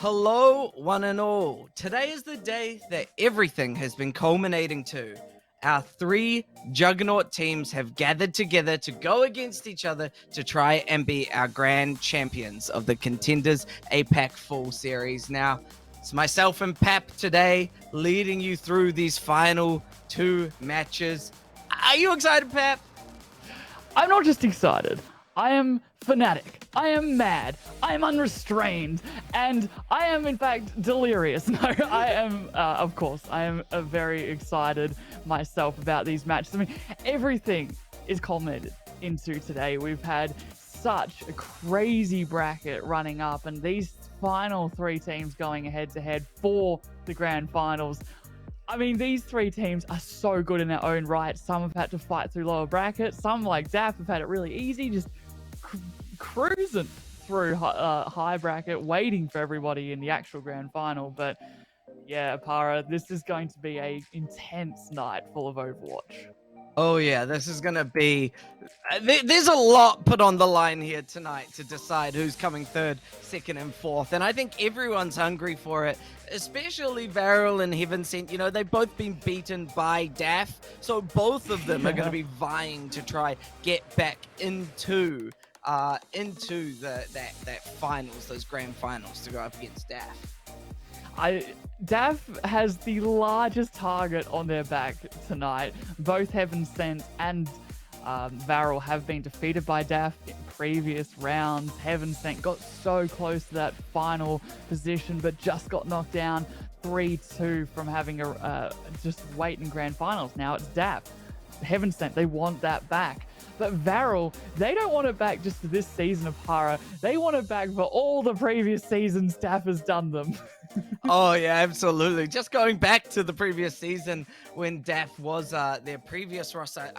Hello, one and all. Today is the day that everything has been culminating to. Our three juggernaut teams have gathered together to go against each other to try and be our grand champions of the Contenders APAC Full Series. Now, it's myself and Pap today leading you through these final two matches. Are you excited, Pap? I'm not just excited. I am fanatic. I am mad. I am unrestrained. And I am, in fact, delirious. No, I am, of course, I am very excited myself about these matches. I mean, everything is culminated into today. We've had such a crazy bracket running up, and these final three teams going head to head for the grand finals. I mean, these three teams are so good in their own right. Some have had to fight through lower brackets. Some, like DAF, have had it really easy, just cruising through high bracket, waiting for everybody in the actual grand final. But yeah, Para, this is going to be a intense night full of Overwatch. Oh yeah, this is gonna be. There's a lot put on the line here tonight to decide who's coming third, second, and fourth, and I think everyone's hungry for it. Especially VARREL and Heaven Sent. You know, they've both been beaten by DAF, so both of them are going to be vying to try get back into that finals, those grand finals, to go up against DAF. DAF has the largest target on their back tonight. Both Heaven Sent and VARREL have been defeated by DAF in previous rounds. Heaven Sent got so close to that final position, but just got knocked down 3-2 from having a just wait in grand finals. Now it's DAF. Heaven Sent, they want that back. But VARREL, they don't want it back just for this season of Para. They want it back for all the previous seasons DAF has done them. Oh yeah, absolutely. Just going back to the previous season when DAF was their previous roster.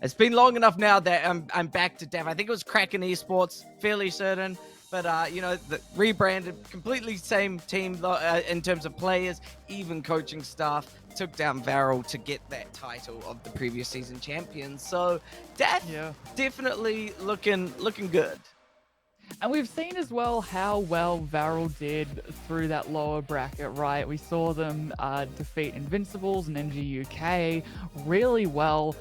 It's been long enough now that I'm back to DAF. I think it was Kraken Esports, fairly certain. But, you know, the rebranded, completely same team in terms of players, even coaching staff, took down VARREL to get that title of the previous season champions. So DAF definitely looking good. And we've seen as well how well VARREL did through that lower bracket, right? We saw them defeat Invincibles and NG UK really well.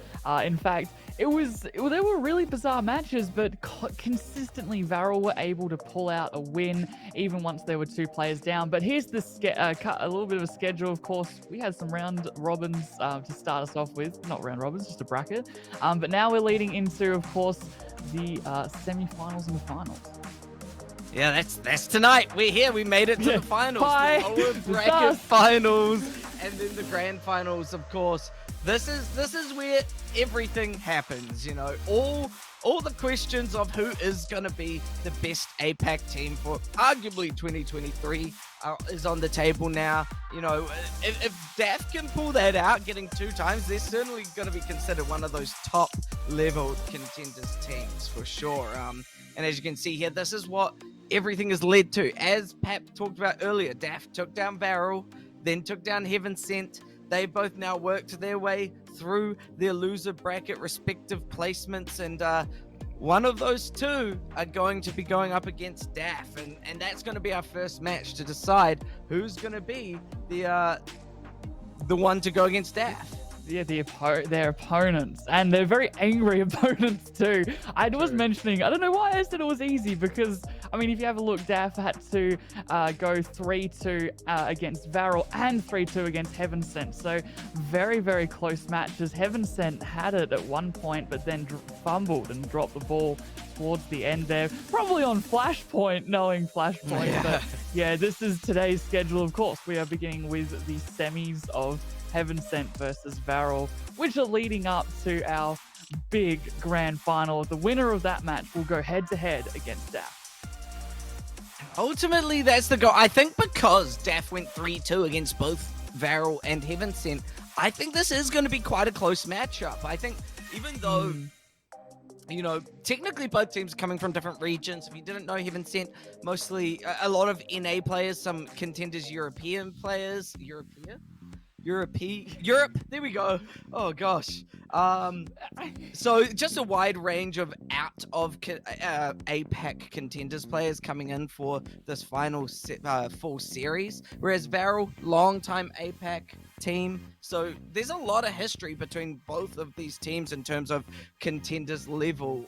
In fact, they were really bizarre matches, but consistently VARREL were able to pull out a win even once there were two players down. But here's the a little bit of a schedule. Of course, we had some round robins to start us off with. Not round robins, just a bracket. But now we're leading into, of course, the semi-finals and the finals. Yeah, that's tonight. We're here. We made it to the finals. Bye. The lower bracket finals, and then the grand finals, of course. This is where everything happens, you know. All the questions of who is going to be the best APAC team for arguably 2023 is on the table now. You know, if DAF can pull that out, getting 2 times, they're certainly going to be considered one of those top level contenders teams for sure. And as you can see here, this is what everything has led to. As Pap talked about earlier, DAF took down VARREL, then took down Heaven Sent. They both now worked their way through their loser bracket respective placements, and one of those two are going to be going up against DAF, and that's going to be our first match to decide who's going to be the one to go against DAF. Yeah, their opponents, and they're very angry opponents too. I was mentioning, I don't know why I said it was easy, because I mean, if you have a look, DAF had to go 3-2 against VARREL and 3-2 against Heaven Sent. So very, very close matches. Heaven Sent had it at one point, but then fumbled and dropped the ball towards the end there. Probably on Flashpoint, knowing Flashpoint. Yeah. But yeah, this is today's schedule, of course. We are beginning with the semis of Heaven Sent versus VARREL, which are leading up to our big grand final. The winner of that match will go head-to-head against DAF. Ultimately, that's the goal. I think because DAF went 3-2 against both VARREL and Heaven Sent, I think this is going to be quite a close matchup. I think even though, you know, technically both teams are coming from different regions. If you didn't know, Heaven Sent, mostly a lot of NA players, some Contenders European players. Europe. There we go. Oh gosh. So just a wide range of out of APAC contenders players coming in for this final full series, whereas VARREL, long-time APAC team. So there's a lot of history between both of these teams in terms of contenders level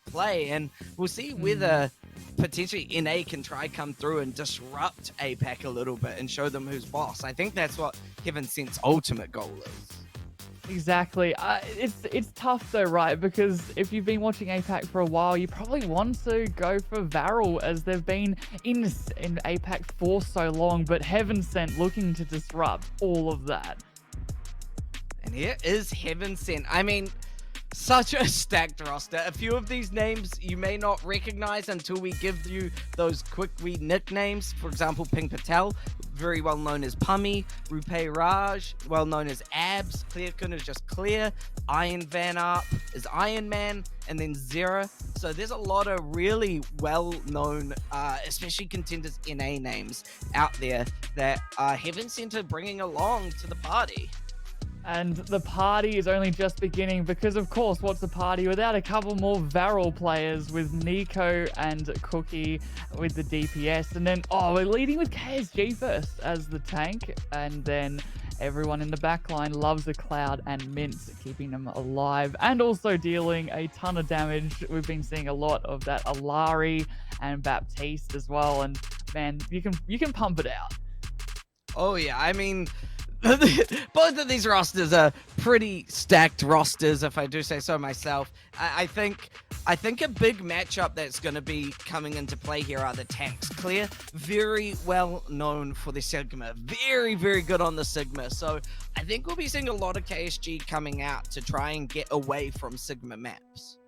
play, and we'll see whether potentially NA can try come through and disrupt APAC a little bit and show them who's boss. I think that's what Heaven Sent's ultimate goal is. Exactly. It's tough though, right? Because if you've been watching APAC for a while, you probably want to go for VARREL as they've been in APAC for so long, but Heaven Sent looking to disrupt all of that. And here is Heaven Sent. I mean, such a stacked roster. A few of these names you may not recognize until we give you those quick wee nicknames. For example, Ping Patel, very well known as Pummy. Rupay Raj, well known as Abs. Clear Kun is just Clear. Iron Van Arp is Iron Man. And then Zera. So there's a lot of really well-known, especially contenders NA names out there that Heaven Sent are bringing along to the party. And the party is only just beginning because, of course, what's a party without a couple more VARREL players with Nico and Cookie with the DPS. And then, we're leading with KSG first as the tank. And then everyone in the backline loves the Cloud and Mints, keeping them alive and also dealing a ton of damage. We've been seeing a lot of that Alari and Baptiste as well. And, man, you can pump it out. Oh, yeah. I mean... both of these rosters are pretty stacked rosters, if I do say so myself. I think a big matchup that's going to be coming into play here are the tanks. Clear, very well known for the Sigma. Very, very good on the Sigma. So I think we'll be seeing a lot of KSG coming out to try and get away from Sigma maps.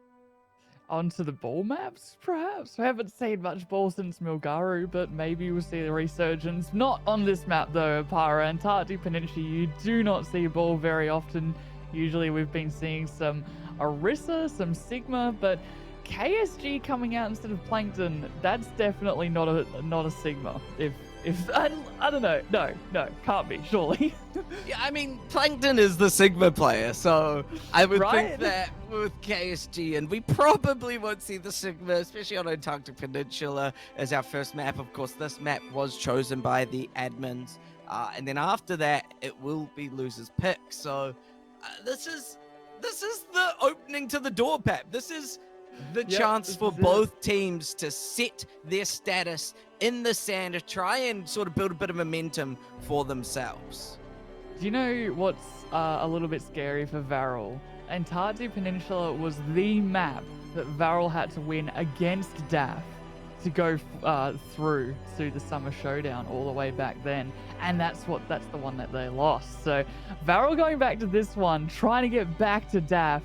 Onto the ball maps, perhaps? We haven't seen much ball since Milgaru, but maybe we'll see the resurgence. Not on this map, though, Para. Antarctic Peninsula, you do not see ball very often. Usually we've been seeing some Orisa, some Sigma, but KSG coming out instead of Plankton, that's definitely not a Sigma. If I don't know. No, can't be, surely. Yeah, I mean, Plankton is the Sigma player, so I would think that with KSG, and we probably won't see the Sigma, especially on Antarctic Peninsula, as our first map. Of course, this map was chosen by the admins, and then after that, it will be loser's pick. So this is the opening to the door, Pep. This is the chance for both teams to set their status in the sand, to try and sort of build a bit of momentum for themselves. Do you know what's a little bit scary for VARREL? Antarctic Peninsula was the map that VARREL had to win against DAF to go through to the Summer Showdown all the way back then, and that's the one that they lost. So VARREL going back to this one, trying to get back to DAF,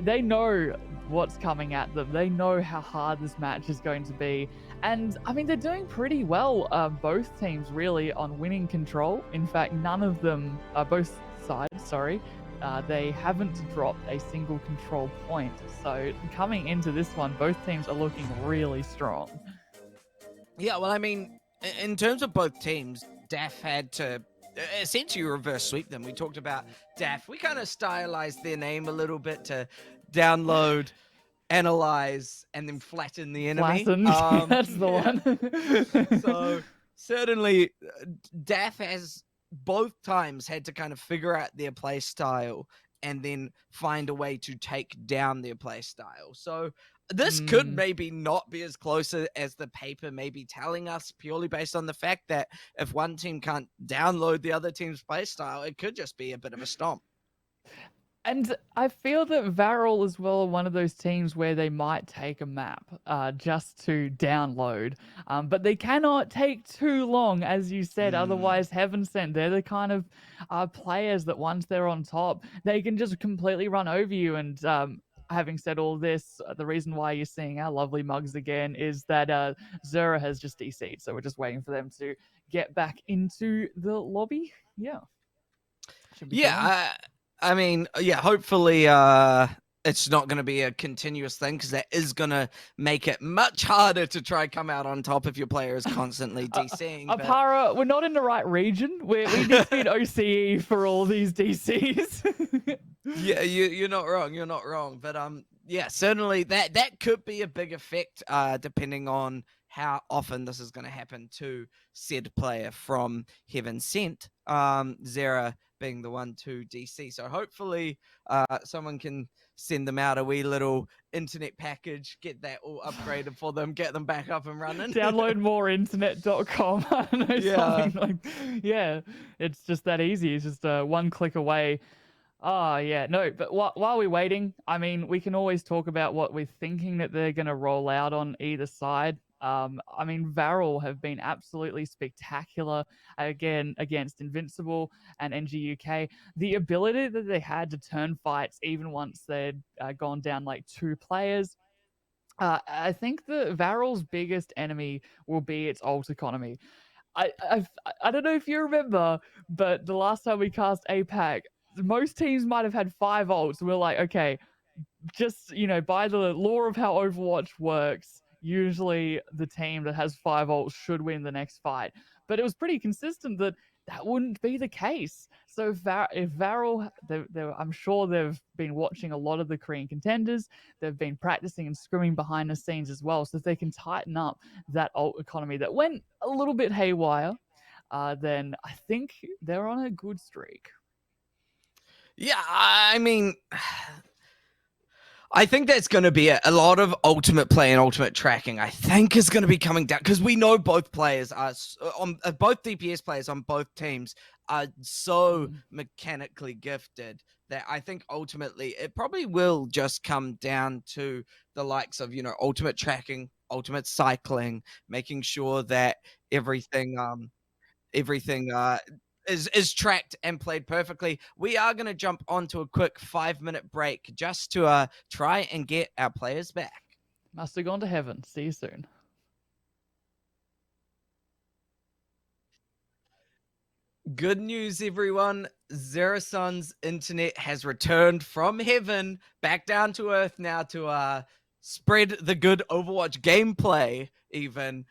they know what's coming at them. They know how hard this match is going to be. And, I mean, they're doing pretty well, both teams, really, on winning control. In fact, none of them, both sides, sorry, they haven't dropped a single control point. So, coming into this one, both teams are looking really strong. Yeah, well, I mean, in terms of both teams, DAF had to essentially reverse sweep them. We talked about DAF. We kind of stylized their name a little bit to download, analyze, and then flatten the enemy. That's the one. So certainly DAF has both times had to kind of figure out their play style and then find a way to take down their play style. So this could maybe not be as close as the paper may be telling us, purely based on the fact that if one team can't download the other team's play style, it could just be a bit of a stomp. And I feel that VARREL as well are one of those teams where they might take a map just to download. But they cannot take too long, as you said. Otherwise, Heaven Sent, they're the kind of players that once they're on top, they can just completely run over you. And having said all this, the reason why you're seeing our lovely mugs again is that Zera has just DC'd. So we're just waiting for them to get back into the lobby. Yeah. Yeah, I mean, yeah, hopefully it's not going to be a continuous thing, because that is going to make it much harder to try come out on top if your player is constantly DCing. Apara, we're not in the right region. We need to be an OCE for all these DCs. Yeah, you're not wrong. You're not wrong. But yeah, certainly that could be a big effect, depending on how often this is going to happen to said player from Heaven Sent. Zera being the one to DC. So hopefully, someone can send them out a wee little internet package, get that all upgraded for them, get them back up and running. Download moreinternet.com. I don't know, something like, yeah, it's just that easy. It's just one click away. Oh, yeah, no, but while we're waiting, I mean, we can always talk about what we're thinking that they're going to roll out on either side. I mean, VARREL have been absolutely spectacular again against Invincible and NGUK. The ability that they had to turn fights even once they'd gone down like 2 players. I think the VARREL's biggest enemy will be its ult economy. I don't know if you remember, but the last time we cast APAC, most teams might have had 5 ults. We're like, okay, just, by the law of how Overwatch works, usually the team that has 5 ults should win the next fight. But it was pretty consistent that wouldn't be the case. So if VARREL, I'm sure they've been watching a lot of the Korean contenders. They've been practicing and scrimming behind the scenes as well. So if they can tighten up that ult economy that went a little bit haywire, then I think they're on a good streak. Yeah, I mean, I think that's going to be a lot of ultimate play and ultimate tracking. I think is going to be coming down, because we know both players are both DPS players on both teams are so mechanically gifted that I think ultimately it probably will just come down to the likes of, ultimate tracking, ultimate cycling, making sure that everything is tracked and played perfectly. We are going to jump onto a quick 5-minute break just to try and get our players back. Must have gone to heaven. See you soon. Good news, everyone. Zerasun's internet has returned from heaven back down to earth now to spread the good Overwatch gameplay even.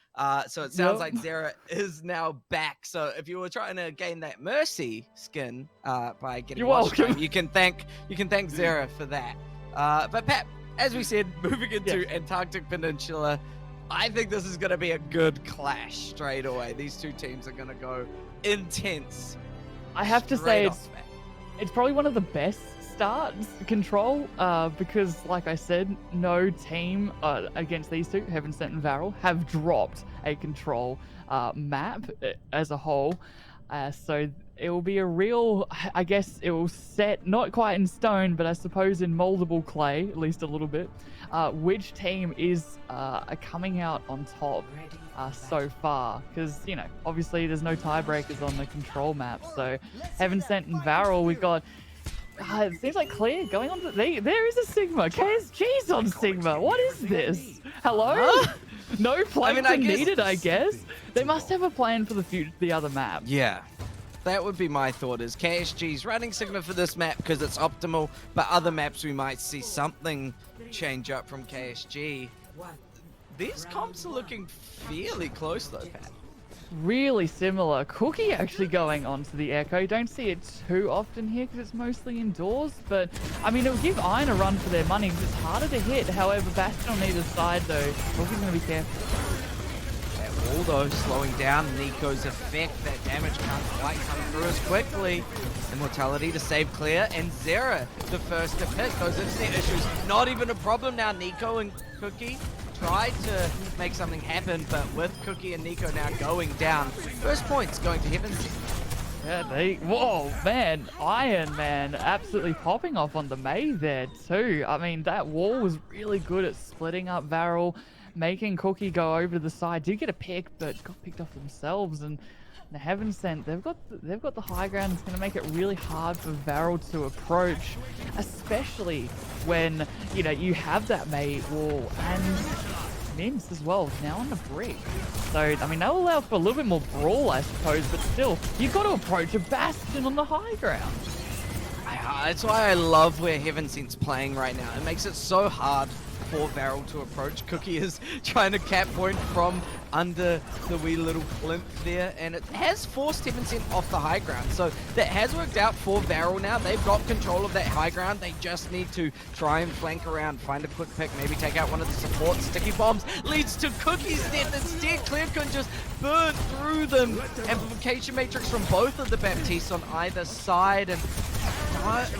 So it sounds like Zera is now back. So if you were trying to gain that Mercy skin by getting watch time, you can thank Zera for that. But Pat, as we said, moving into Antarctic Peninsula, I think this is going to be a good clash straight away. These two teams are going to go intense. I have to say it's probably one of the best starts control, because like I said, no team against these two, Heaven Sent and VARREL, have dropped a control map as a whole. So it will be a real, I guess it will set, not quite in stone, but I suppose in moldable clay, at least a little bit, which team is coming out on top so far. Because, obviously there's no tiebreakers on the control map. So Heaven Sent and VARREL, we've got, it seems like Clear going on to, there is a Sigma. KSG's on Sigma. What is this? Hello? Huh? No plan needed, I guess. They must have a plan for the other map. Yeah. That would be my thought, is KSG's running Sigma for this map because it's optimal, but other maps we might see something change up from KSG. These comps are looking fairly close though, Pat. Really similar. Cookie actually going onto the Echo. Don't see it too often here because it's mostly indoors, but I mean, it will give Iron a run for their money because it's harder to hit. However, Bastion on either side though, Cookie's going to be careful. That wall though slowing down Nico's effect. That damage can't quite come through as quickly. Immortality to save Clear, and Zera the first to pick. Those internet issues not even a problem now. Nico and Cookie tried to make something happen, but with Cookie and Nico now going down, first points going to Heaven. Yeah, whoa, man, Iron Man absolutely popping off on the May there too. I mean, that wall was really good at splitting up VARREL, making Cookie go over to the side. Did get a pick, but got picked off themselves. And the Heaven Sent, they've got the high ground. It's going to make it really hard for VARREL to approach, especially when you have that May wall and Mince as well now on the brick. So I mean, they'll allow for a little bit more brawl, I suppose, but still, you've got to approach a Bastion on the high ground. That's why I love where Heaven Sent's playing right now. It makes it so hard for VARREL to approach. Cookie is trying to cap point from under the wee little plinth there, and it has forced Heaven Sent off the high ground. So that has worked out for VARREL now. They've got control of that high ground. They just need to try and flank around, find a quick pick, maybe take out one of the supports. Sticky bombs leads to Cookie's death. Instead, Clear can just burn through them. Amplification matrix from both of the Baptistes on either side, and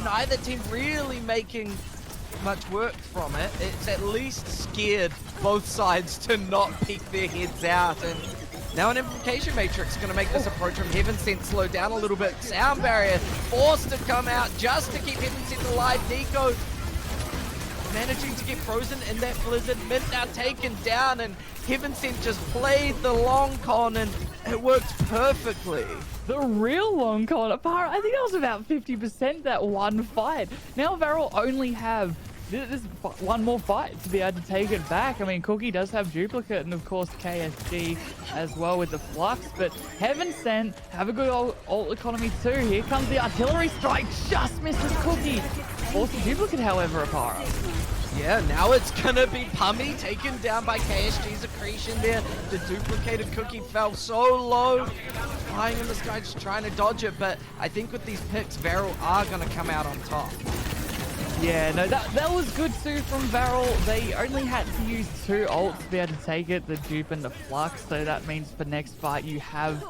neither team really making much work from it. It's at least scared both sides to not peek their heads out, and now an Implication Matrix going to make this approach from Heaven Sent slow down a little bit. Sound barrier forced to come out just to keep Heaven Sent alive. Nico managing to get frozen in that blizzard. Mint now taken down, and Heaven Sent just played the long con, and it worked perfectly. The real long con, I think that was about 50% that one fight. Now VARREL only have this one more fight to be able to take it back. I mean, Cookie does have duplicate, and of course KSG as well with the flux, but Heaven Sent have a good ult economy too. Here comes the artillery strike, just misses Cookie. Also duplicate, however, Apara. Yeah, now it's gonna be Pummy taken down by KSG's accretion there. The duplicated Cookie fell so low. Flying in the sky, just trying to dodge it, but I think with these picks, VARREL are gonna come out on top. Yeah, no, that was good too from VARREL. They only had to use 2 ults to be able to take it, the dupe and the flux, so that means for next fight you have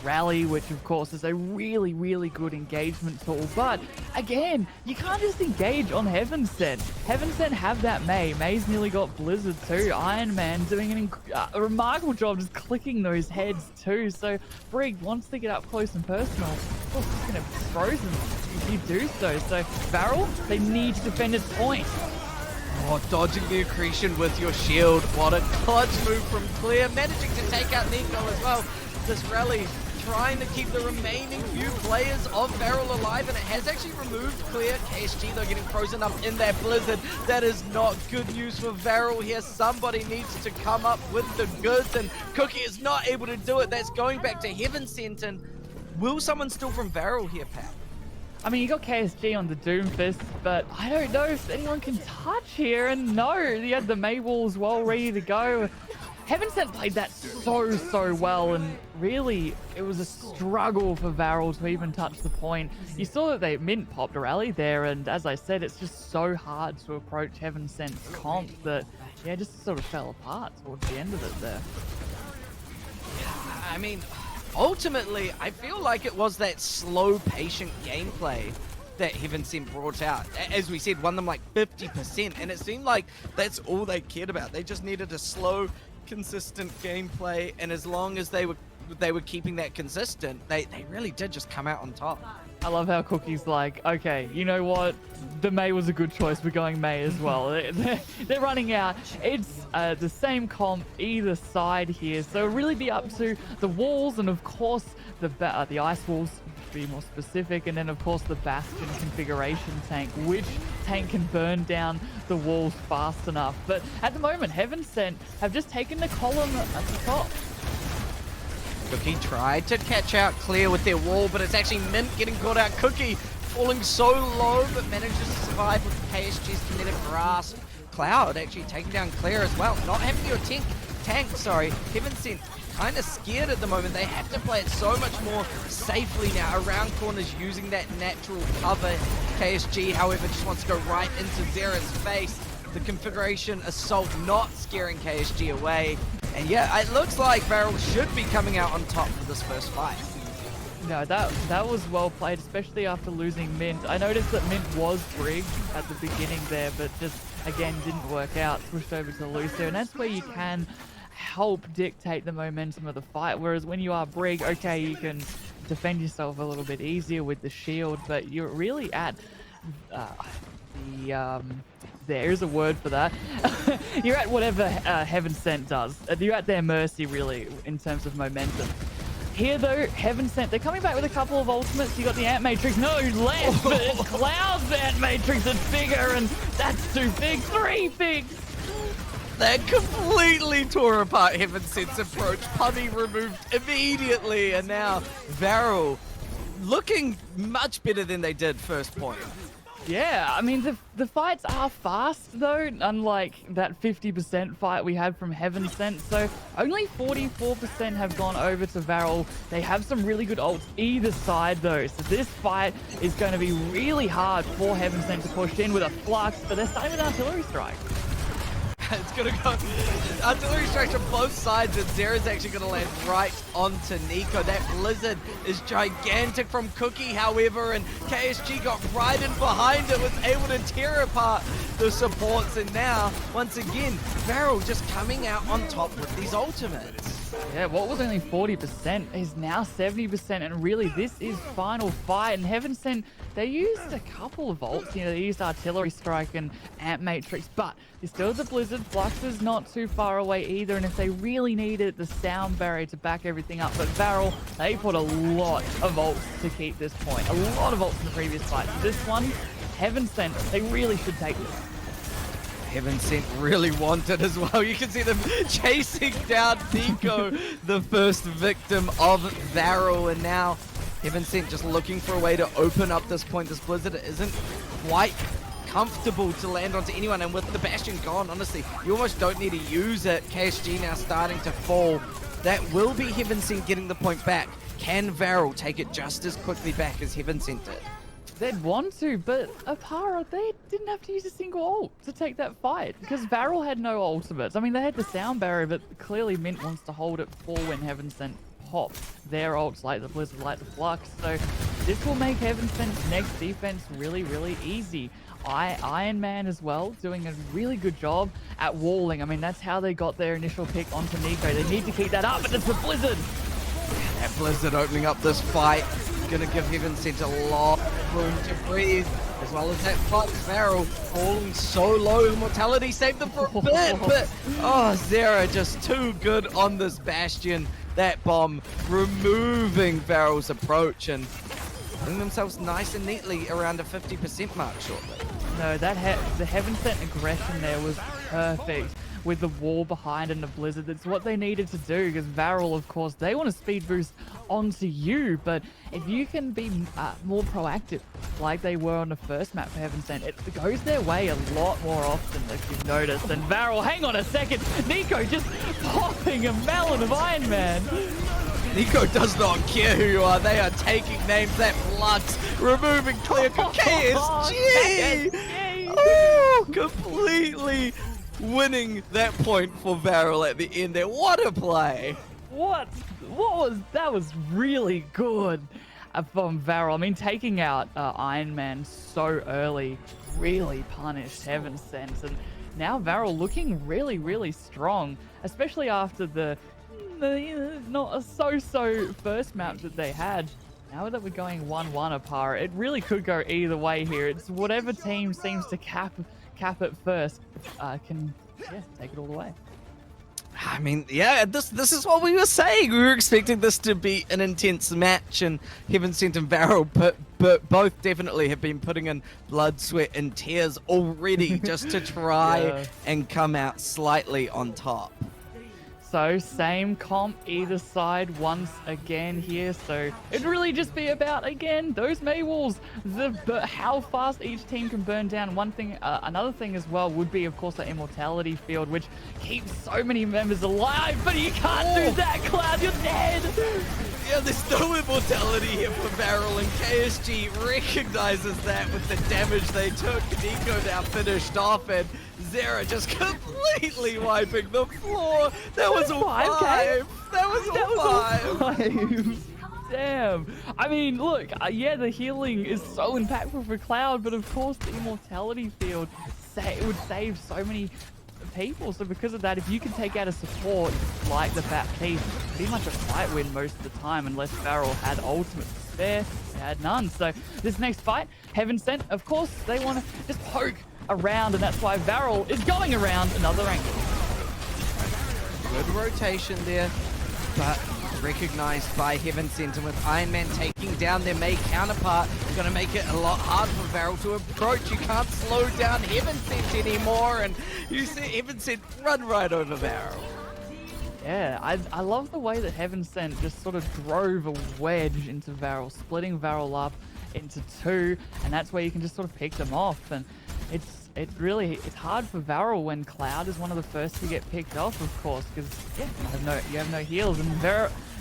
Rally, which of course is a really, really good engagement tool. But again, you can't just engage on Heaven Sent. Heaven Sent have that Mei. Mei's nearly got Blizzard too. Iron Man doing a remarkable job just clicking those heads too. So Brig wants to get up close and personal. Of course, it's going to be frozen if you do so. So VARREL, they need to defend its point. Oh, dodging the accretion with your shield. What a clutch move from Clear. Managing to take out Nico as well. This rally trying to keep the remaining few players of VARREL alive, and it has actually removed Clear. KSG though getting frozen up in that blizzard. That is not good news for VARREL here. Somebody needs to come up with the goods, and Cookie is not able to do it. That's going back to Heaven Sent, and will someone steal from VARREL here, Pat? I mean, you got KSG on the Doomfist, but I don't know if anyone can touch here. And no, you had the Mei walls well ready to go. Heaven Sent played that so well, and really it was a struggle for VARREL to even touch the point. You saw that they Mint popped a rally there, and as I said, it's just so hard to approach Heaven Sent's comp that, yeah, just sort of fell apart towards the end of it there. I mean, ultimately, I feel like it was that slow, patient gameplay that Heaven Sent brought out. As we said, won them like 50%, and it seemed like that's all they cared about. They just needed a slow, consistent gameplay, and as long as they were keeping that consistent, they really did just come out on top. I love how Cookie's like, okay, you know what? The Mei was a good choice. We're going Mei as well. They're running out. It's the same comp either side here, so it'll really be up to the walls, and of course the ice walls, to be more specific, and then of course the Bastion configuration tank. Which tank can burn down the walls fast enough? But at the moment, Heaven Sent have just taken the column at the top. Cookie tried to catch out Clear with their wall, but it's actually Mint getting caught out. Cookie falling so low, but manages to survive with KSG's kinetic grasp. Cloud actually taking down Clear as well. Not having your tank, Heaven Sent kind of scared at the moment. They have to play it so much more safely now, around corners, using that natural cover. KSG, however, just wants to go right into Zera's face. The configuration assault not scaring KSG away. And yeah, it looks like VARREL should be coming out on top for this first fight. No, that was well played, especially after losing Mint. I noticed that Mint was Brig at the beginning there, but just, again, didn't work out. Switched over to Lucio, and that's where you can help dictate the momentum of the fight. Whereas when you are Brig, okay, you can defend yourself a little bit easier with the shield, but you're really at there's a word for that. You're at whatever Heaven Sent does. You're at their mercy, really, in terms of momentum. Here, though, Heaven Sent, they're coming back with a couple of ultimates. You got the Ant Matrix, no less, but it's Cloud's Ant Matrix that's bigger, and that's 2 figs, 3 figs. That completely tore apart Heaven Sent's approach. Pummy removed immediately, and now VARREL looking much better than they did first point. Yeah, I mean, the fights are fast, though, unlike that 50% fight we had from Heaven Sent. So only 44% have gone over to VARREL. They have some really good ults either side, though. So this fight is going to be really hard for Heaven Sent to push in with a Flux, but they're starting with Artillery Strike. It's gonna go artillery strikes on both sides, and Zera's actually gonna land right onto Nico. That blizzard is gigantic from Cookie, however, and KSG got right in behind it, was able to tear apart the supports, and now, once again, VARREL just coming out on top with these ultimates. Yeah, what was only 40% is now 70%, and really this is final fight. And Heaven Sent, they used a couple of ults, you know, they used Artillery Strike and Amp Matrix, but there's still the Blizzard. Flux is not too far away either, and if they really needed the sound barrier to back everything up, but VARREL, they put a lot of ults to keep this point. A lot of ults in the previous fight. This one, Heaven Sent, they really should take this. Heaven Sent really wanted as well. You can see them chasing down Nico, the first victim of VARREL, and now Heaven Sent just looking for a way to open up this point. This Blizzard isn't quite comfortable to land onto anyone, and with the Bastion gone, honestly, you almost don't need to use it. KSG now starting to fall. That will be Heaven Sent getting the point back. Can VARREL take it just as quickly back as Heaven Sent did? They'd want to, but Apara, they didn't have to use a single ult to take that fight because VARREL had no ultimates. I mean, they had the sound barrier, but clearly Mint wants to hold it for when Heaven Sent pop their ults like the Blizzard, like the Flux. So this will make Heaven Sent's next defense really, really easy. Iron Man as well, doing a really good job at walling. I mean, that's how they got their initial pick onto Nico. They need to keep that up, but it's the Blizzard. That Blizzard opening up this fight. Gonna give Heaven Sent a lot of room to breathe, as well as that Flux. VARREL falling so low. Immortality saved them for a bit, but oh, Zera just too good on this Bastion. That bomb removing VARREL's approach and putting themselves nice and neatly around the 50% mark shortly. No, the Heaven Sent aggression there was perfect with the wall behind and the Blizzard. That's what they needed to do because VARREL, of course, they want to speed boost onto you, but if you can be more proactive like they were on the first map for Heaven Sent, it goes their way a lot more often, if you've noticed. And VARREL, hang on a second, Nico just popping a melon of Iron Man. Nico does not care who you are. They are taking names. That Flux removing clear KSG. Oh, completely winning that point for VARREL at the end there. What a play. That was really good from VARREL. I mean, taking out Iron Man so early really punished Heaven Sent, and now VARREL looking really, really strong, especially after the not a so-so first map that they had. Now that we're going 1-1 Apara, it really could go either way here. It's whatever team seems to cap it first can take it all the way. I mean, yeah, this is what we were saying. We were expecting this to be an intense match, and Heaven Sent and VARREL but both definitely have been putting in blood, sweat, and tears already just to try and come out slightly on top. So same comp either side once again here. So it'd really just be about, again, those May walls, how fast each team can burn down. One thing, another thing as well would be, of course, the immortality field, which keeps so many members alive. But you can't do that, Cloud. You're dead. Yeah, there's no immortality here for VARREL, and KSG recognizes that with the damage they took. Nico now finished off, and Zera just completely wiping the floor. That was a 5. That was a 5. Damn. I mean, look, yeah, the healing is so impactful for Cloud, but of course the immortality field would save so many people. So because of that, if you can take out a support like the Baptiste, pretty much a fight win most of the time, unless VARREL had ultimate to spare. They had none. So this next fight, Heaven Sent, of course, they want to just poke around, and that's why VARREL is going around another angle. Good rotation there, but recognized by Heaven Sent, and with Iron Man taking down their May counterpart, it's going to make it a lot harder for VARREL to approach. You can't slow down Heaven Sent anymore, and you see Heaven Sent run right over VARREL. Yeah, I love the way that Heaven Sent just sort of drove a wedge into VARREL, splitting VARREL up into two, and that's where you can just sort of pick them off. And it's hard for VARREL when Cloud is one of the first to get picked off, of course, because yeah, you have no heals. And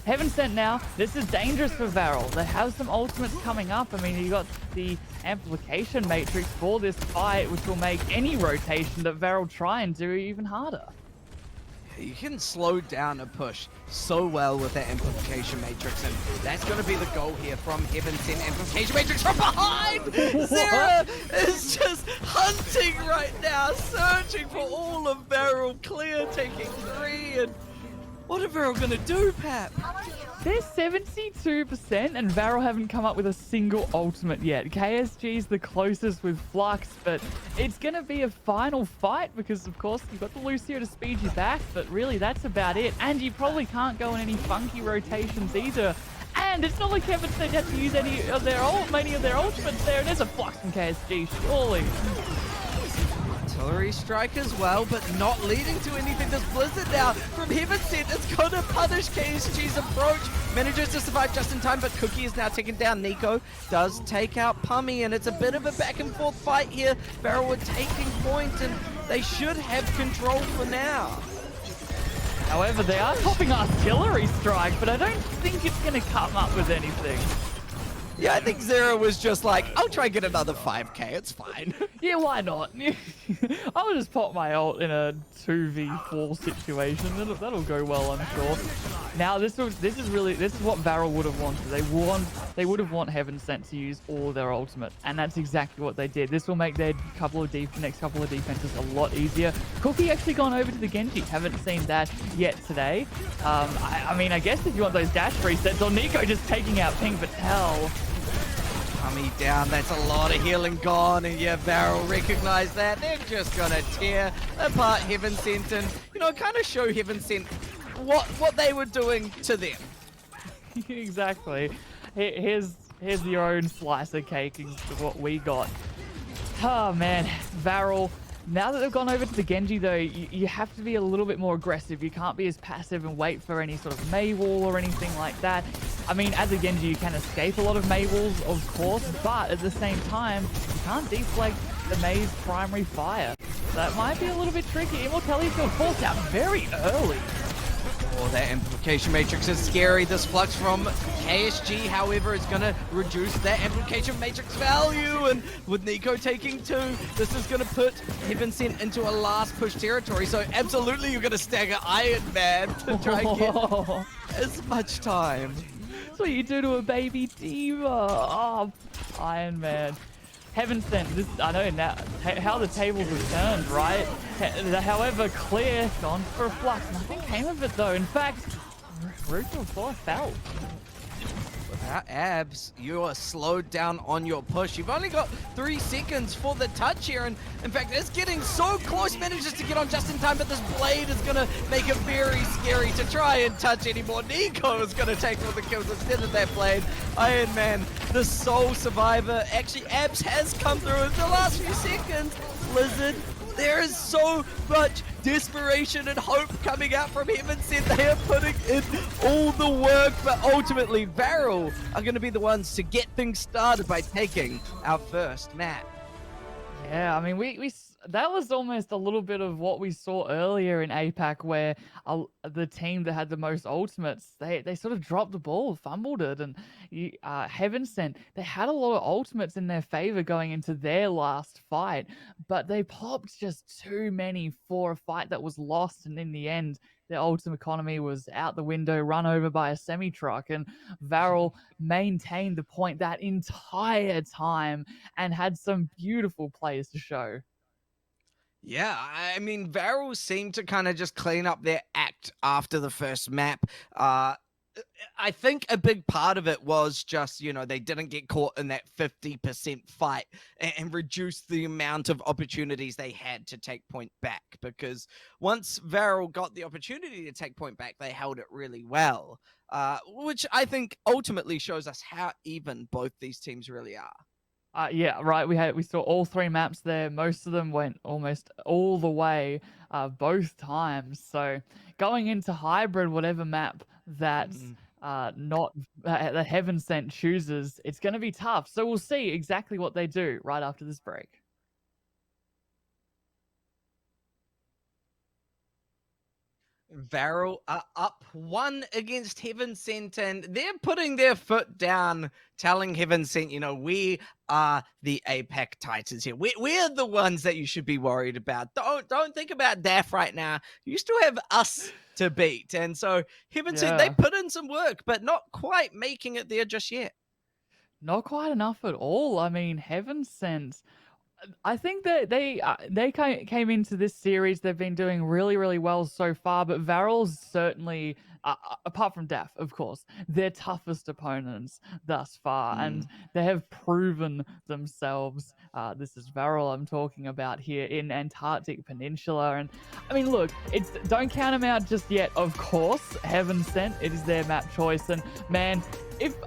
Heaven Sent now, this is dangerous for VARREL. They have some ultimates coming up. I mean, you got the amplification matrix for this fight, which will make any rotation that VARREL try and do even harder. You can slow down a push so well with that amplification matrix, and that's going to be the goal here from Heaven Sent. Amplification matrix from behind! Zera is just hunting right now, searching for all of VARREL. Clear, taking 3, and what are VARREL going to do, Pap? They're 72% and VARREL haven't come up with a single ultimate yet. KSG's the closest with Flux, but it's going to be a final fight because, of course, you've got the Lucio to speed you back, but really that's about it. And you probably can't go in any funky rotations either. And it's not like Heaven Sent had to use many of their ultimates there. There's a Flux from KSG, surely. Artillery strike as well, but not leading to anything. This Blizzard now from Heaven Sent is going to punish KSG's approach. Manages to survive just in time, but Cookie is now taken down. Nico does take out Pummy, and it's a bit of a back and forth fight here. VARREL are taking point, and they should have control for now. However, they are popping artillery strike, but I don't think it's going to come up with anything. Yeah, I think Zera was just like, I'll try and get another 5k, it's fine. Yeah, why not? I'll just pop my ult in a 2v4 situation. That'll go well, I'm sure. Now, this is what VARREL would have wanted. They would have want Heaven Sent to use all their ultimate, and that's exactly what they did. This will make their next couple of defenses a lot easier. Cookie actually gone over to the Genji. Haven't seen that yet today. I mean, I guess if you want those dash resets, or Nico just taking out Pink Patel. Pummy down, that's a lot of healing gone, and yeah, VARREL recognize that. They're just gonna tear apart Heaven Sent and, kind of show Heaven Sent what they were doing to them. Exactly. Here's your own slice of cake is what we got. Oh man, VARREL. Now that they've gone over to the Genji though, you have to be a little bit more aggressive. You can't be as passive and wait for any sort of Mei wall or anything like that. I mean, as a Genji, you can escape a lot of Mei walls, of course, but at the same time, you can't deflect the Mei's primary fire. That might be a little bit tricky. Immortality's going to force out very early. Oh, that amplification matrix is scary. This Flux from KSG, however, is going to reduce that amplification matrix value. And with Nico taking 2, this is going to put Heaven Sent into a last push territory. So absolutely you're going to stagger Iron Man to try and get as much time. That's what you do to a baby diva. Oh, Iron Man. Heaven Sent, I know now how the tables have turned, right? However, Clear gone for a Flux. Nothing came of it though. In fact, Root to a floor fell. Without abs, you are slowed down on your push. You've only got 3 seconds for the touch here, and in fact, it's getting so close. Manages to get on just in time, but this blade is gonna make it very scary to try and touch anymore. Nico is gonna take all the kills instead of that blade. Iron Man, the sole survivor. Actually, abs has come through in the last few seconds. Blizzard, there is so much desperation and hope coming out from Heaven Sent. They are putting in all the work, but ultimately VARREL are going to be the ones to get things started by taking our first map. Yeah, I mean, that was almost a little bit of what we saw earlier in APAC, where the team that had the most ultimates, they sort of dropped the ball, fumbled it, and Heaven Sent, they had a lot of ultimates in their favor going into their last fight, but they popped just too many for a fight that was lost, and in the end, their ultimate economy was out the window, run over by a semi-truck, and VARREL maintained the point that entire time and had some beautiful plays to show. Yeah, I mean, VARREL seemed to kind of just clean up their act after the first map. I think a big part of it was just, they didn't get caught in that 50% fight and reduce the amount of opportunities they had to take point back. Because once VARREL got the opportunity to take point back, they held it really well, which I think ultimately shows us how even both these teams really are. Yeah, right. We saw all three maps there. Most of them went almost all the way, both times. So going into hybrid, whatever map that's Mm. not the Heaven Sent chooses, it's going to be tough. So we'll see exactly what they do right after this break. VARREL are up 1 against Heaven Sent, and they're putting their foot down, telling Heaven Sent, we are the APAC Titans here. We're the ones that you should be worried about. Don't think about DAF right now. You still have us to beat. And so Heaven Sent, they Yeah. put in some work, but not quite making it there just yet. Not quite enough at all. I mean, Heaven Sent. I think that they came into this series. They've been doing really, really well so far, but VARREL's certainly, apart from DAF, of course, their toughest opponents thus far, and they have proven themselves. This is VARREL I'm talking about here in Antarctic Peninsula, and I mean, look, don't count them out just yet. Of course, Heaven Sent, it is their map choice, and man.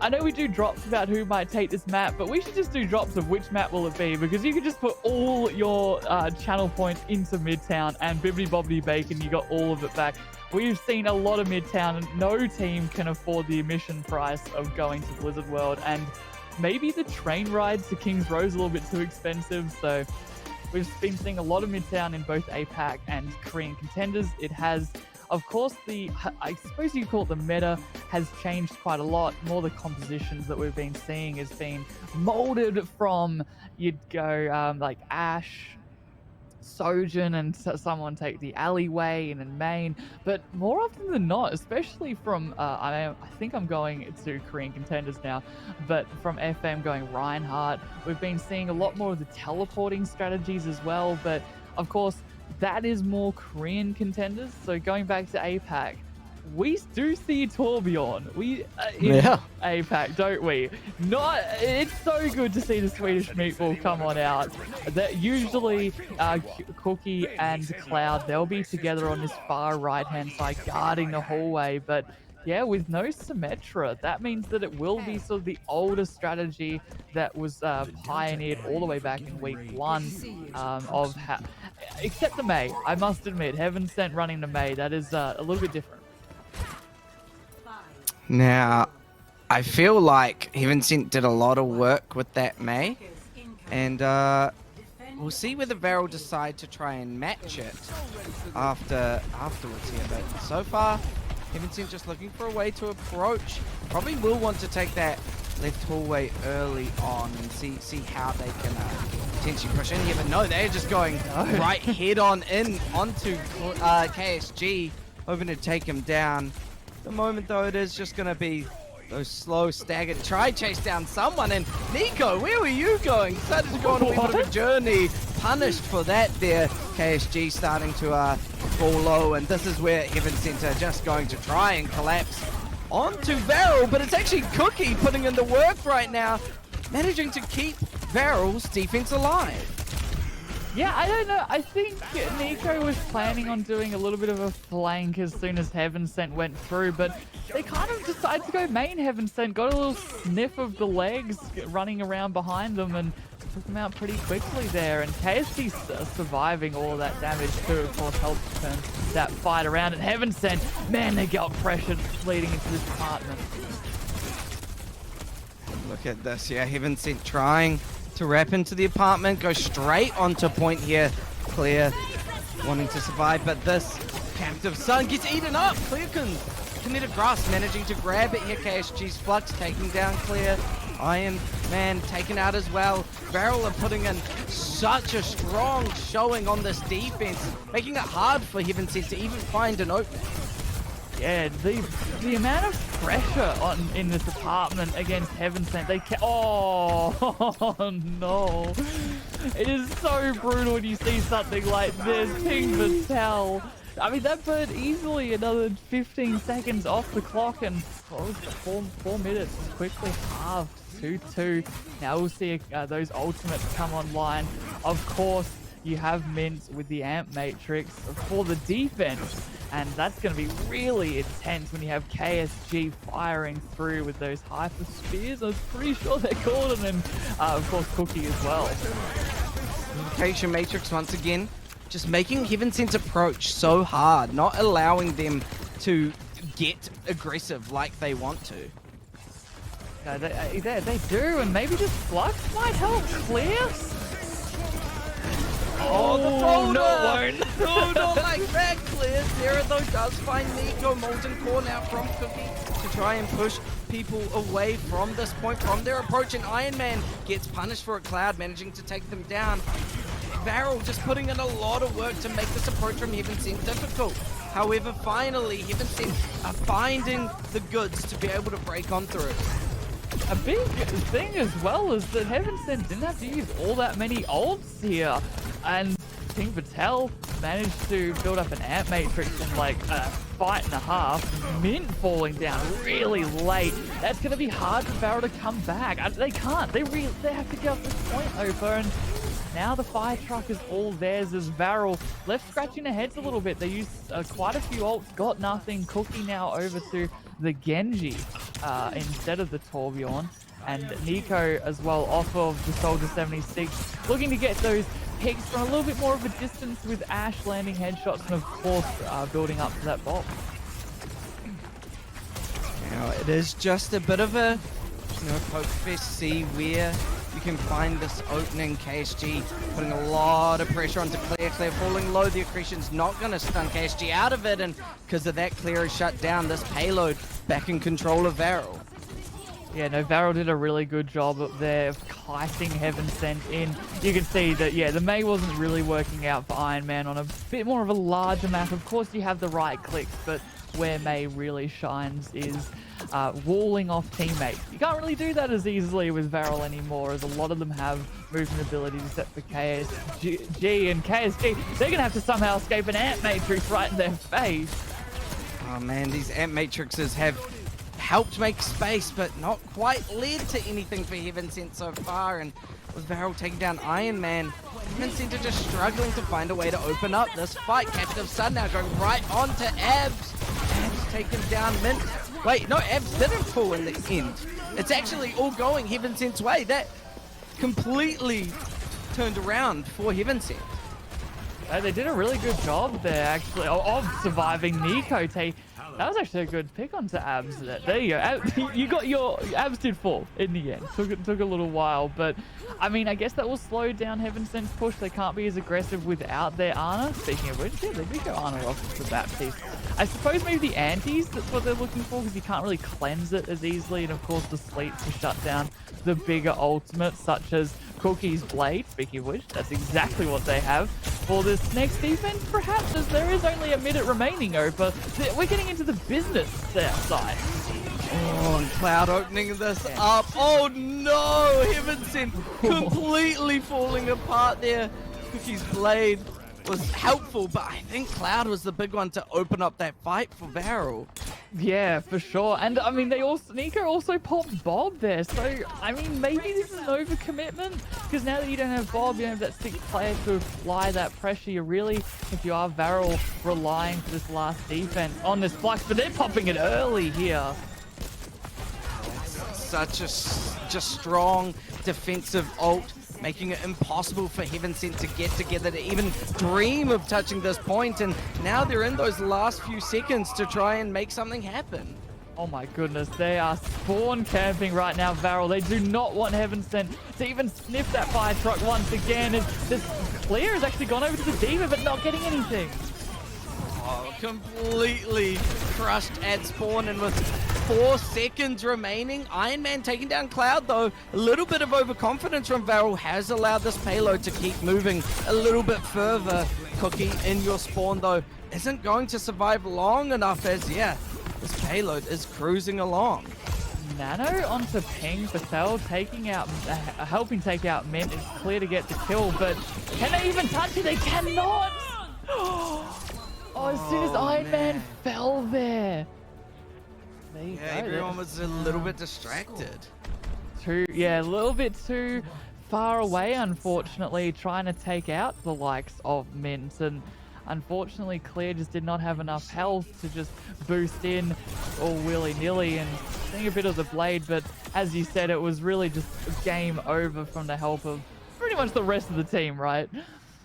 I know we do drops about who might take this map, but we should just do drops of which map will it be, because you could just put all your channel points into Midtown and bibbidi bobbidi bacon, you got all of it back. We've seen a lot of Midtown and no team can afford the admission price of going to Blizzard World, and maybe the train rides to King's Row is a little bit too expensive, so we've been seeing a lot of Midtown in both APAC and Korean Contenders. It has, of course, I suppose you call it the meta has changed quite a lot. More the compositions that we've been seeing has been molded from, you'd go like Ashe, Sojourn, and someone take the alleyway and in main. But more often than not, especially from, I think I'm going to Korean Contenders now, but from FM going Reinhardt, we've been seeing a lot more of the teleporting strategies as well. But of course, that is more Korean Contenders. So going back to APAC, we do see Torbjorn. In APAC, don't we? It's so good to see the Swedish meatball come on out. That usually Cookie and Cloud, they'll be together on this far right-hand side guarding the hallway, but yeah, with no Symmetra, that means that it will be sort of the older strategy that was pioneered all the way back in week 1 except the Mei. I must admit, Heaven Sent running the Mei, that is a little bit different. Now, I feel like Heaven Sent did a lot of work with that Mei, and we'll see whether VARREL decide to try and match it afterwards here. But so far, Heaven Sent just looking for a way to approach. Probably will want to take that left hallway early on and see how they can potentially push in here. But no, they're just going right head on in onto KSG, hoping to take him down. The moment though, it is just going to be those slow staggered try chase down someone. And Nico, where were you going? Decided to go on a wee bit of a journey. Punished for that there. KSG starting to fall low, and this is where Heaven Sent are just going to try and collapse onto VARREL, but it's actually Cookie putting in the work right now, managing to keep VARREL's defense alive. Yeah, I don't know. I think Nico was planning on doing a little bit of a flank as soon as Heaven Sent went through, but they kind of decided to go main Heaven Sent, got a little sniff of the legs running around behind them, and took them out pretty quickly there. And KSG surviving all of that damage too, of course, helps turn that fight around. And Heaven Sent, man, they got pressured leading into this apartment. Look at this, yeah, Heaven Sent trying to wrap into the apartment, go straight onto point here. Clear wanting to survive, but this captive Sun gets eaten up. Clear can Kinetic Grasp managing to grab it here. KSG's Flux taking down Clear. Iron Man taken out as well. VARREL are putting in such a strong showing on this defense, making it hard for Heaven Sent to even find an opening. Yeah, the amount of pressure in this apartment against Heaven Sent, oh no. It is so brutal when you see something like this. Ping Vital. I mean, that burned easily another 15 seconds off the clock, and four minutes quickly halved. 2-2. Now we'll see those ultimates come online. Of course, you have Mint with the Amp Matrix for the defense. And that's going to be really intense when you have KSG firing through with those hyper spears. I was pretty sure they're called, and then of course Cookie as well. Communication Matrix once again, just making Heaven Sent approach so hard, not allowing them to get aggressive like they want to. No, they do, and maybe just Flux might help clear. Oh, the folder! No, No, not like that. Clear. Zero though does find Nico. Molten Core now from Cookie to try and push people away from this point, from their approach, and Iron Man gets punished for it. Cloud managing to take them down. VARREL just putting in a lot of work to make this approach from Heaven Sent difficult. However, finally, Heaven Sent are finding the goods to be able to break on through. A big thing as well is that Heaven Sent didn't have to use all that many ults here, and King Patel managed to build up an Ant Matrix in like a fight and a half. Mint falling down really late. That's going to be hard for VARREL to come back. They can't. They have to get up this point over, and now the fire truck is all theirs as VARREL left scratching their heads a little bit. They used quite a few ults, got nothing. Cookie now over to the Genji instead of the Torbjorn, and Nico as well off of the Soldier 76, looking to get those picks from a little bit more of a distance with Ash landing headshots and of course building up to that box. Now it is just a bit of a poke fest, see where you can find this opening. KSG putting a lot of pressure onto Clear. Clear falling low. The aggression's not going to stun KSG out of it, and because of that, Clear is shut down. This payload back in control of VARREL. Yeah, no, VARREL did a really good job up there of kiting Heaven Sent in. You can see that, yeah, the Mei wasn't really working out for Iron Man on a bit more of a larger map. Of course, you have the right clicks, but where Mei really shines is walling off teammates. You can't really do that as easily with VARREL anymore, as a lot of them have movement abilities except for KSG, and KSG, they're going to have to somehow escape an Ant Matrix right in their face. Oh man, these Ant Matrixes have helped make space, but not quite led to anything for Heaven Sent so far, and with VARREL taking down Iron Man, Heaven Sent are just struggling to find a way to open up this fight. Captive Sun now going right onto Abs. Abs taken down Mint. Wait, no, Abs didn't fall in the end. It's actually all going Heaven Sent's way. That completely turned around for Heaven Sent. They did a really good job there, actually, of surviving Nico. That was actually a good pick onto Abs. There you go. You got your Abs did fall in the end. Took a little while, but I mean, I guess that will slow down Heaven Sent's push. They can't be as aggressive without their Ana. Speaking of which, yeah, they did go Ana off the bat piece. I suppose maybe the antis, that's what they're looking for, because you can't really cleanse it as easily, and of course the sleeps to shut down the bigger ultimates such as Cookie's Blade. Speaking of which, that's exactly what they have for this next defense, perhaps, as there is only a minute remaining over. We're getting into the business side. Oh, and Cloud opening this up. Oh no, Heaven Sent completely falling apart there. Cookie's Blade was helpful, but I think Cloud was the big one to open up that fight for VARREL. Yeah, for sure. And I mean, Nico also popped Bob there. So, I mean, maybe this is an overcommitment, because now that you don't have Bob, you don't have that sixth player to apply that pressure. You're really, if you are VARREL, relying for this last defense on this Flux, but they're popping it early here. Such a just strong defensive ult, making it impossible for Heaven Sent to get together to even dream of touching this point, and now they're in those last few seconds to try and make something happen. Oh my goodness, they are spawn camping right now, VARREL. They do not want Heaven Sent to even sniff that fire truck once again. This Clear has actually gone over to the Diva, but not getting anything. Oh, completely crushed at spawn, and with 4 seconds remaining, Iron Man taking down Cloud though. A little bit of overconfidence from VARREL has allowed this payload to keep moving a little bit further. Cookie in your spawn though isn't going to survive long enough, as yeah, this payload is cruising along. Nano onto Ping. Patel taking out, helping take out Mint. It's Clear to get the kill, but can they even touch it? They cannot! Oh, as soon as Iron Man fell there. There you go. Everyone was a little bit distracted. A little bit too far away, unfortunately, trying to take out the likes of Mint. And unfortunately, Clear just did not have enough health to just boost in all willy-nilly and seeing a bit of the blade. But as you said, it was really just game over from the help of pretty much the rest of the team, right?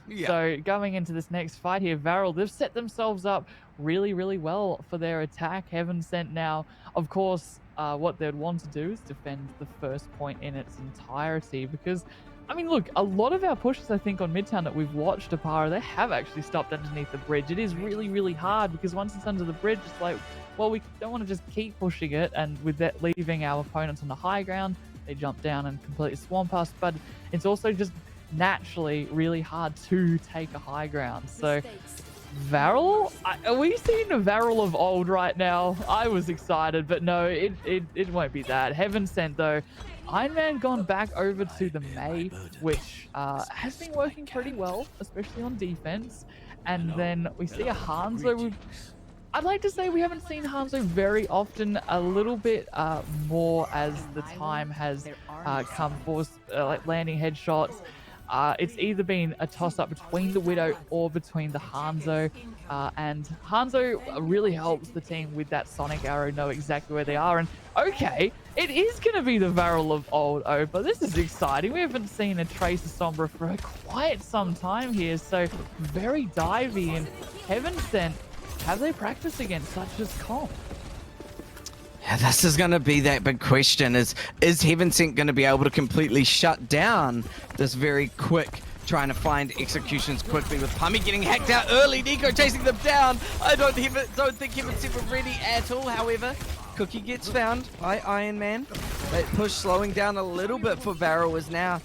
Yeah. So going into this next fight here, VARREL, they've set themselves up really, really well for their attack. Heaven Sent now, of course, what they'd want to do is defend the first point in its entirety because, I mean, look, a lot of our pushes, I think, on Midtown that we've watched, Apara, they have actually stopped underneath the bridge. It is really, really hard because once it's under the bridge, it's like, well, we don't want to just keep pushing it, and with that leaving our opponents on the high ground, they jump down and completely swamp us, but it's also just naturally really hard to take a high ground. So VARREL, are we seeing a VARREL of old right now? I was excited, but no, it won't be that. Heaven Sent though, Iron Man gone back over to the Mei, which has been working pretty well, especially on defense. And then we see a Hanzo. I'd like to say we haven't seen Hanzo very often, a little bit more as the time has come for like landing headshots. It's either been a toss-up between the Widow or between the Hanzo, and Hanzo really helps the team with that Sonic Arrow, know exactly where they are. And okay, it is going to be the VARREL of old, but this is exciting. We haven't seen a Tracer Sombra for quite some time here, so very divey. And Heaven Sent, have they practiced against such as comp? Yeah, this is going to be that big question. Is Heaven Sent going to be able to completely shut down this very quick, trying to find executions quickly with Pummy getting hacked out early, Nico chasing them down. I don't think Heaven Sent were ready at all. However, Cookie gets found by Iron Man. That push slowing down a little bit for VARREL is now.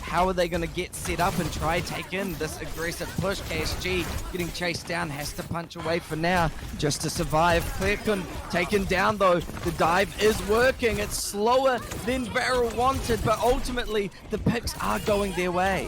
How are they going to get set up and try take in this aggressive push? KSG getting chased down, has to punch away for now just to survive. Clearcon taken down though. The dive is working. It's slower than VARREL wanted, but ultimately the picks are going their way.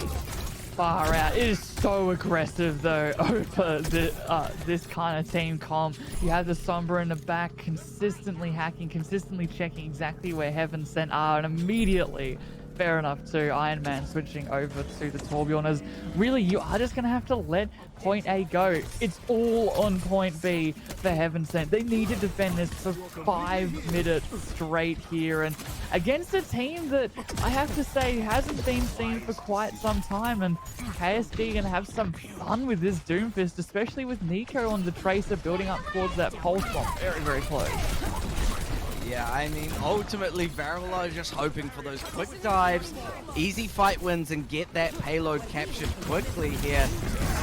Far out. It is so aggressive though over this kind of team comp. You have the Sombra in the back consistently hacking, consistently checking exactly where Heaven Sent are, and immediately, fair enough too, Iron Man switching over to the Torbjorners. Really, you are just going to have to let point A go. It's all on point B for Heaven Sent. They need to defend this for 5 minutes straight here, and against a team that I have to say hasn't been seen for quite some time. And KSG going to have some fun with this Doomfist, especially with Nico on the Tracer building up towards that pulse bomb. Very, very close. Yeah, I mean, ultimately, VARREL are just hoping for those quick dives, easy fight wins, and get that payload captured quickly here.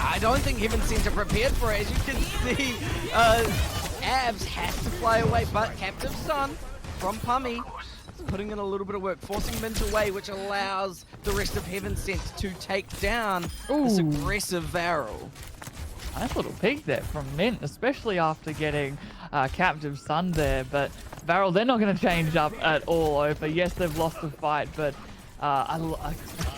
I don't think Heaven Sent are prepared for it. As you can see, Abs has to fly away, but Captive Son from Pummy is putting in a little bit of work, forcing him into way, which allows the rest of Heaven Sent to take down this aggressive VARREL. Nice little peek there from Mint, especially after getting Captive Son there. But VARREL, they're not going to change up at all over. Yes, they've lost the fight, but a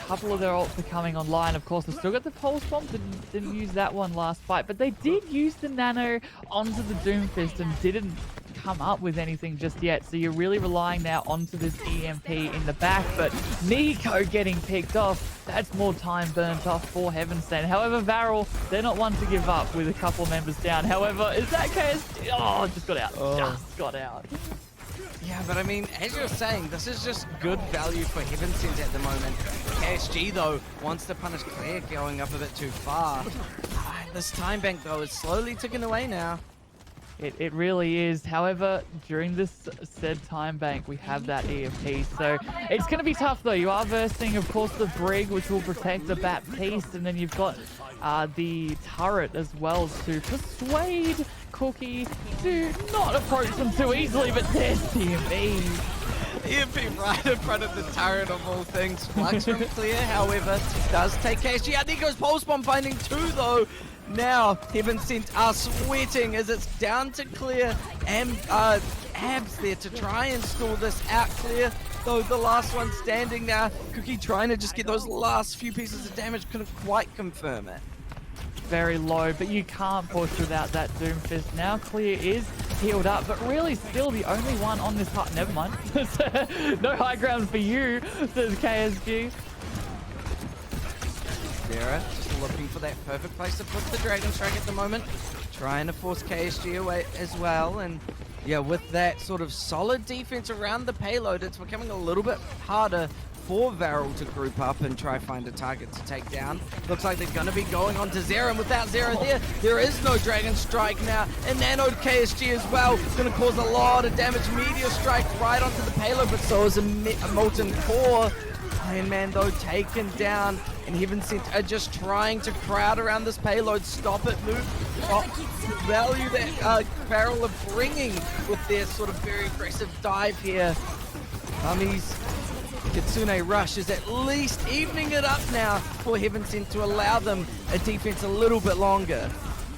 couple of their ults are coming online. Of course, they've still got the pulse bomb. Didn't use that one last fight, but they did use the nano onto the Doomfist and didn't come up with anything just yet. So you're really relying now onto this EMP in the back, but Nico getting picked off. That's more time burnt off for Heaven Sent. However, VARREL, they're not one to give up with a couple of members down. However, is that KSG? Oh, just got out. Just got out. Yeah, but I mean, as you're saying, this is just good value for Heaven Sent at the moment. KSG, though, wants to punish Claire going up a bit too far. This time bank, though, is slowly ticking away now. It really is. However, during this said time bank, we have that EMP. So it's going to be tough, though. You are versing, of course, the Brig, which will protect the Baptiste. And then you've got the turret as well to persuade Cookie to not approach them too easily. But there's the EMP right in front of the turret of all things. Flux from Clear, however, does take KSG out. Nico's pulse bomb finding 2, though. Now, Heaven Sent are sweating as it's down to Clear and Abs there to try and stall this out. Clear, though, the last one standing now. Cookie trying to just get those last few pieces of damage, couldn't quite confirm it. Very low, but you can't push without that Doomfist. Now Clear is healed up, but really still the only one on this hut. Never mind. No high ground for you, says KSG. Sarah just looking for that perfect place to put the Dragon Strike at the moment, trying to force KSG away as well. And yeah, with that sort of solid defense around the payload, it's becoming a little bit harder for VARREL to group up and try find a target to take down. Looks like they're going to be going on to Zero, and without Zero there is no Dragon Strike now. And Nano KSG as well, going to cause a lot of damage. Meteor Strike right onto the payload, but so is a Molten Core. Iron Man though taken down, and Heaven Sent are just trying to crowd around this payload, stop it, move, value that VARREL are bringing with their sort of very aggressive dive here. Mummies, Kitsune Rush is at least evening it up now for Heaven Sent to allow them a defense a little bit longer.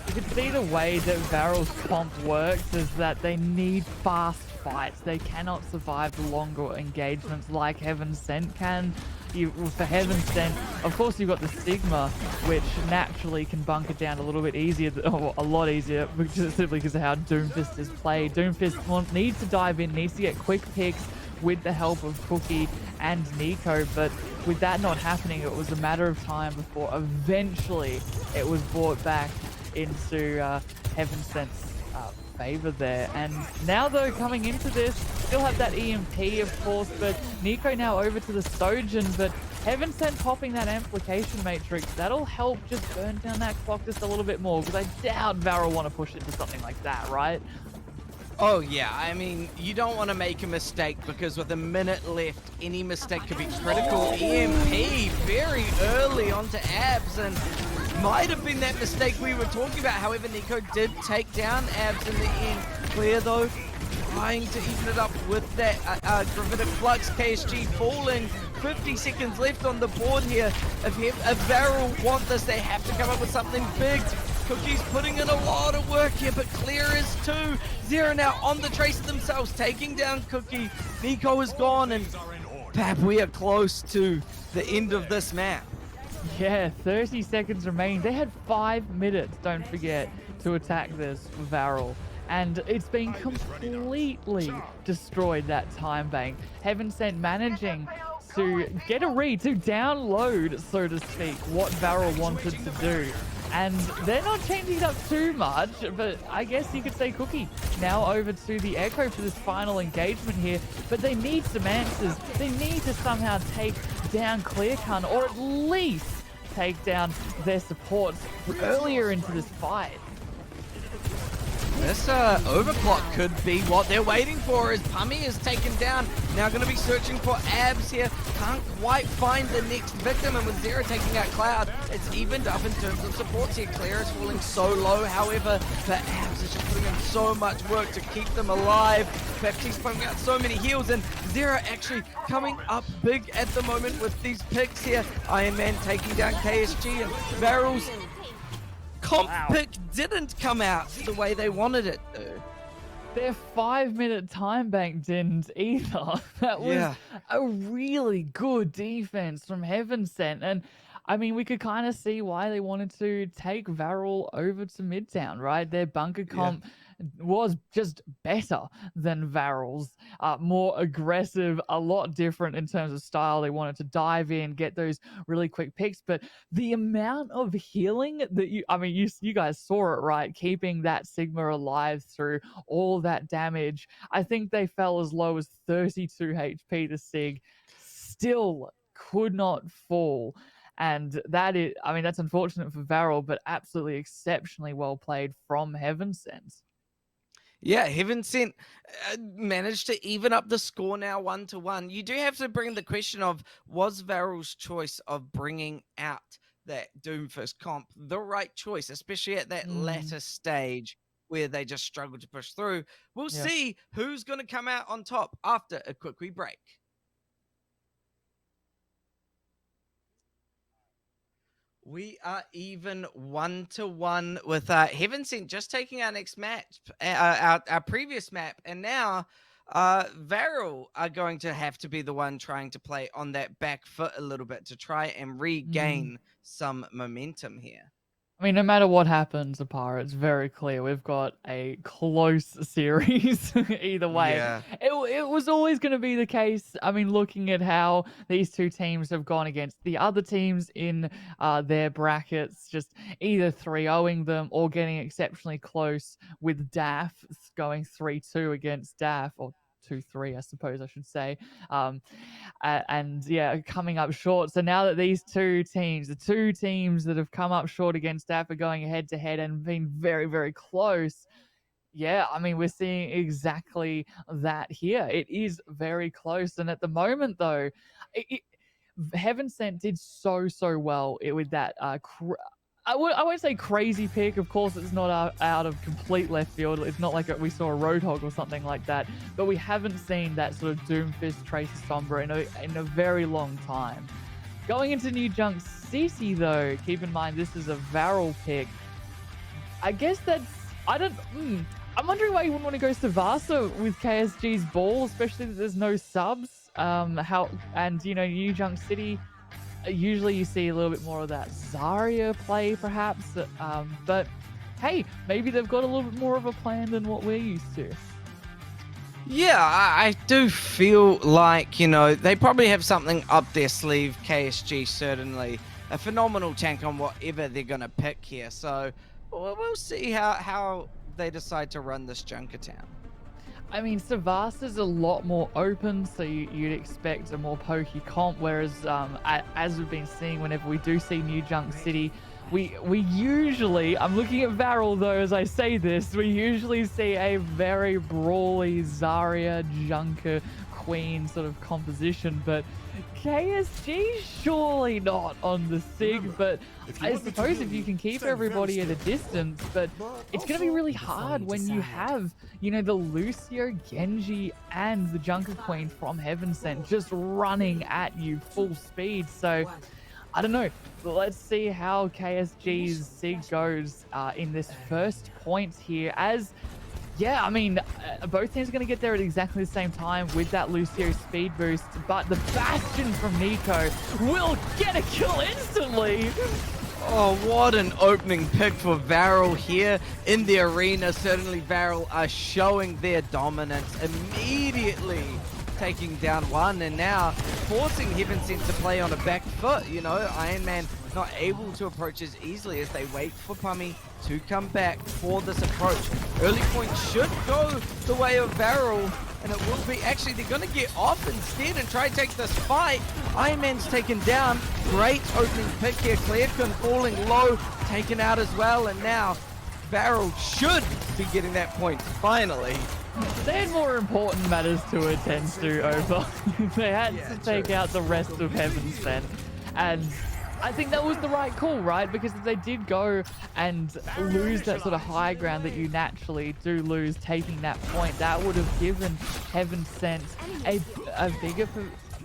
You can see the way that VARREL's comp works is that they need fast fights. They cannot survive the longer engagements like Heaven Sent can. For Heaven Sent, of course, you've got the Sigma, which naturally can bunker down a little bit easier, or a lot easier, simply because of how Doomfist is played. Doomfist needs to dive in, needs to get quick picks with the help of Cookie and Nico, but with that not happening, it was a matter of time before eventually it was brought back into Heaven Sent's favor there. And now though, coming into this, still have that EMP of course, but Nico now over to the Sojin, but Heaven Sent popping that amplification matrix, that'll help just burn down that clock just a little bit more, because I doubt VARREL want to push into something like that, right? Oh yeah, I mean, you don't want to make a mistake, because with a minute left, any mistake could be critical. EMP very early onto Abs, and might have been that mistake we were talking about. However, Nico did take down Abs in the end. Clear though, trying to even it up with that Gravitic Flux. KSG falling. 50 seconds left on the board here. If VARREL want this, they have to come up with something big. Cookie's putting in a lot of work here, but Clear is too. Zero now on the trace themselves, taking down Cookie. Nico is gone, and Pap, we are close to the end of this map. Yeah, 30 seconds remaining. They had 5 minutes, don't forget, to attack this VARREL. And it's been completely destroyed, that time bank. Heaven Sent managing to get a read, to download, so to speak, what VARREL wanted to do. And they're not changing it up too much, but I guess you could say Cookie now over to the Echo for this final engagement here. But they need some answers. They need to somehow take down Clearcun, or at least take down their supports earlier into this fight. This overclock could be what they're waiting for, as Pummy is taken down. Now going to be searching for Abs here. Can't quite find the next victim, and with Zero taking out Cloud, it's evened up in terms of supports here. Clear is falling so low, however, the Abs is just putting in so much work to keep them alive. Baptiste's pumping out so many heals, and Zero actually coming up big at the moment with these picks here. Iron Man taking down KSG, and VARREL's comp pick didn't come out the way they wanted it to. Their 5-minute time bank didn't either. That was a really good defense from Heaven Sent. And I mean, we could kind of see why they wanted to take VARREL over to Midtown, right? Their bunker comp was just better than VARREL's, more aggressive, a lot different in terms of style. They wanted to dive in, get those really quick picks, but the amount of healing that you guys saw it, right? Keeping that Sigma alive through all that damage. I think they fell as low as 32 HP to Sig, still could not fall. And that is, I mean, that's unfortunate for VARREL, but absolutely exceptionally well played from Heaven Sent. Yeah, Heaven Sent managed to even up the score now 1-1. You do have to bring the question of, was VARREL's choice of bringing out that Doomfist comp the right choice, especially at that latter stage where they just struggled to push through? We'll see who's going to come out on top after a quick wee break. We are even 1-1 with Heaven Sent just taking our next match, our previous map, and now VARREL are going to have to be the one trying to play on that back foot a little bit to try and regain some momentum here. I mean, no matter what happens, Apara, it's very clear we've got a close series either way. Yeah. It was always going to be the case. I mean, looking at how these two teams have gone against the other teams in their brackets, just either 3-0ing them or getting exceptionally close with DAF going 3-2 against DAF, or 2-3, I suppose I should say. And yeah, coming up short. So now that these two teams, the two teams that have come up short against DAF, are going head to head and being very, very close. Yeah, I mean, we're seeing exactly that here. It is very close. And at the moment, though, Heaven Sent did so well with that I won't say crazy pick. Of course, it's not out of complete left field. It's not like we saw a Roadhog or something like that. But we haven't seen that sort of Doomfist Tracer Sombra in a very long time. Going into New Junk City, though, keep in mind this is a VARREL pick. I guess that's... I'm wondering why you wouldn't want to go Savasa with KSG's ball, especially that there's no subs. New Junk City... Usually you see a little bit more of that Zarya play, perhaps. But hey, maybe they've got a little bit more of a plan than what we're used to. Yeah, I do feel like, they probably have something up their sleeve. KSG certainly a phenomenal tank on whatever they're going to pick here. So we'll see how they decide to run this Junkertown. I mean, Savasa's a lot more open, so you'd expect a more pokey comp, whereas as we've been seeing whenever we do see New Junk City, we usually, I'm looking at VARREL though as I say this, we usually see a very brawly Zarya, Junker, Queen sort of composition, but KSG surely not on the SIG, but I suppose if you can keep everybody at a distance, but it's going to be really hard when you have, the Lucio, Genji, and the Junker Queen from Heaven Sent just running at you full speed. So I don't know. Let's see how KSG's SIG goes in this first point here, as yeah, I mean, both teams are going to get there at exactly the same time with that Lucio speed boost, but the Bastion from Nico will get a kill instantly. Oh, what an opening pick for VARREL here in the arena. Certainly VARREL are showing their dominance, immediately taking down one, and now forcing Heaven Sent to play on a back foot. Iron Man not able to approach as easily as they wait for Pummy to come back for this approach. Early point should go the way of VARREL, and it will be, actually they're going to get off instead and try to take this fight. Iron Man's taken down. Great opening pick here. Clearcon falling low, taken out as well, and now VARREL should be getting that point finally. They had more important matters to attend to over. They had to take out the rest of Heaven Sent, and I think that was the right call, right? Because if they did go and lose that sort of high ground that you naturally do lose, taking that point, that would have given Heaven Sent a bigger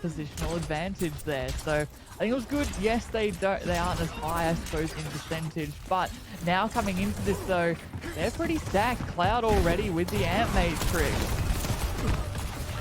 positional advantage there. So I think it was good. Yes, they aren't as high, I suppose, in percentage, but now coming into this though, they're pretty stacked. Cloud already with the Ant Matrix.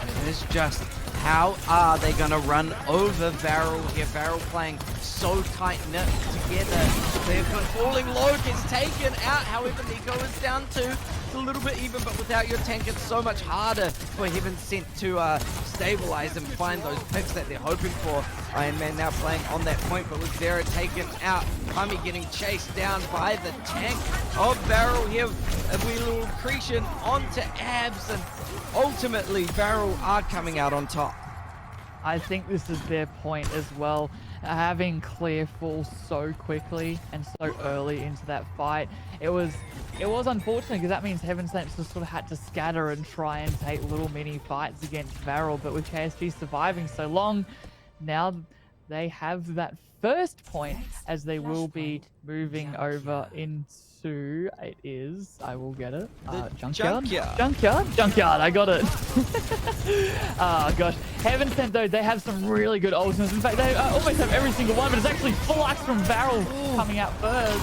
And it is just, how are they going to run over VARREL here? VARREL playing so tight-knit together. They've been falling low, gets taken out. However, Nico is down too. It's a little bit even, but without your tank, it's so much harder for Heaven Sent to stabilize and find those picks that they're hoping for. Iron Man now playing on that point, but with Zera taken out. Pummy getting chased down by the tank of VARREL here. A wee little accretion onto Abs, and ultimately VARREL are coming out on top. I think this is their point as well. Having clear full so quickly and so early into that fight, it was unfortunate, because that means Heaven Sent just sort of had to scatter and try and take little mini fights against VARREL. But with KSG surviving so long, now they have that first point, as they will be moving over into, it is, I will get it, Junkyard, I got it. Oh gosh, Heaven Sent though, they have some really good ultimates. In fact, they almost have every single one, but it's actually Flux from VARREL coming out first.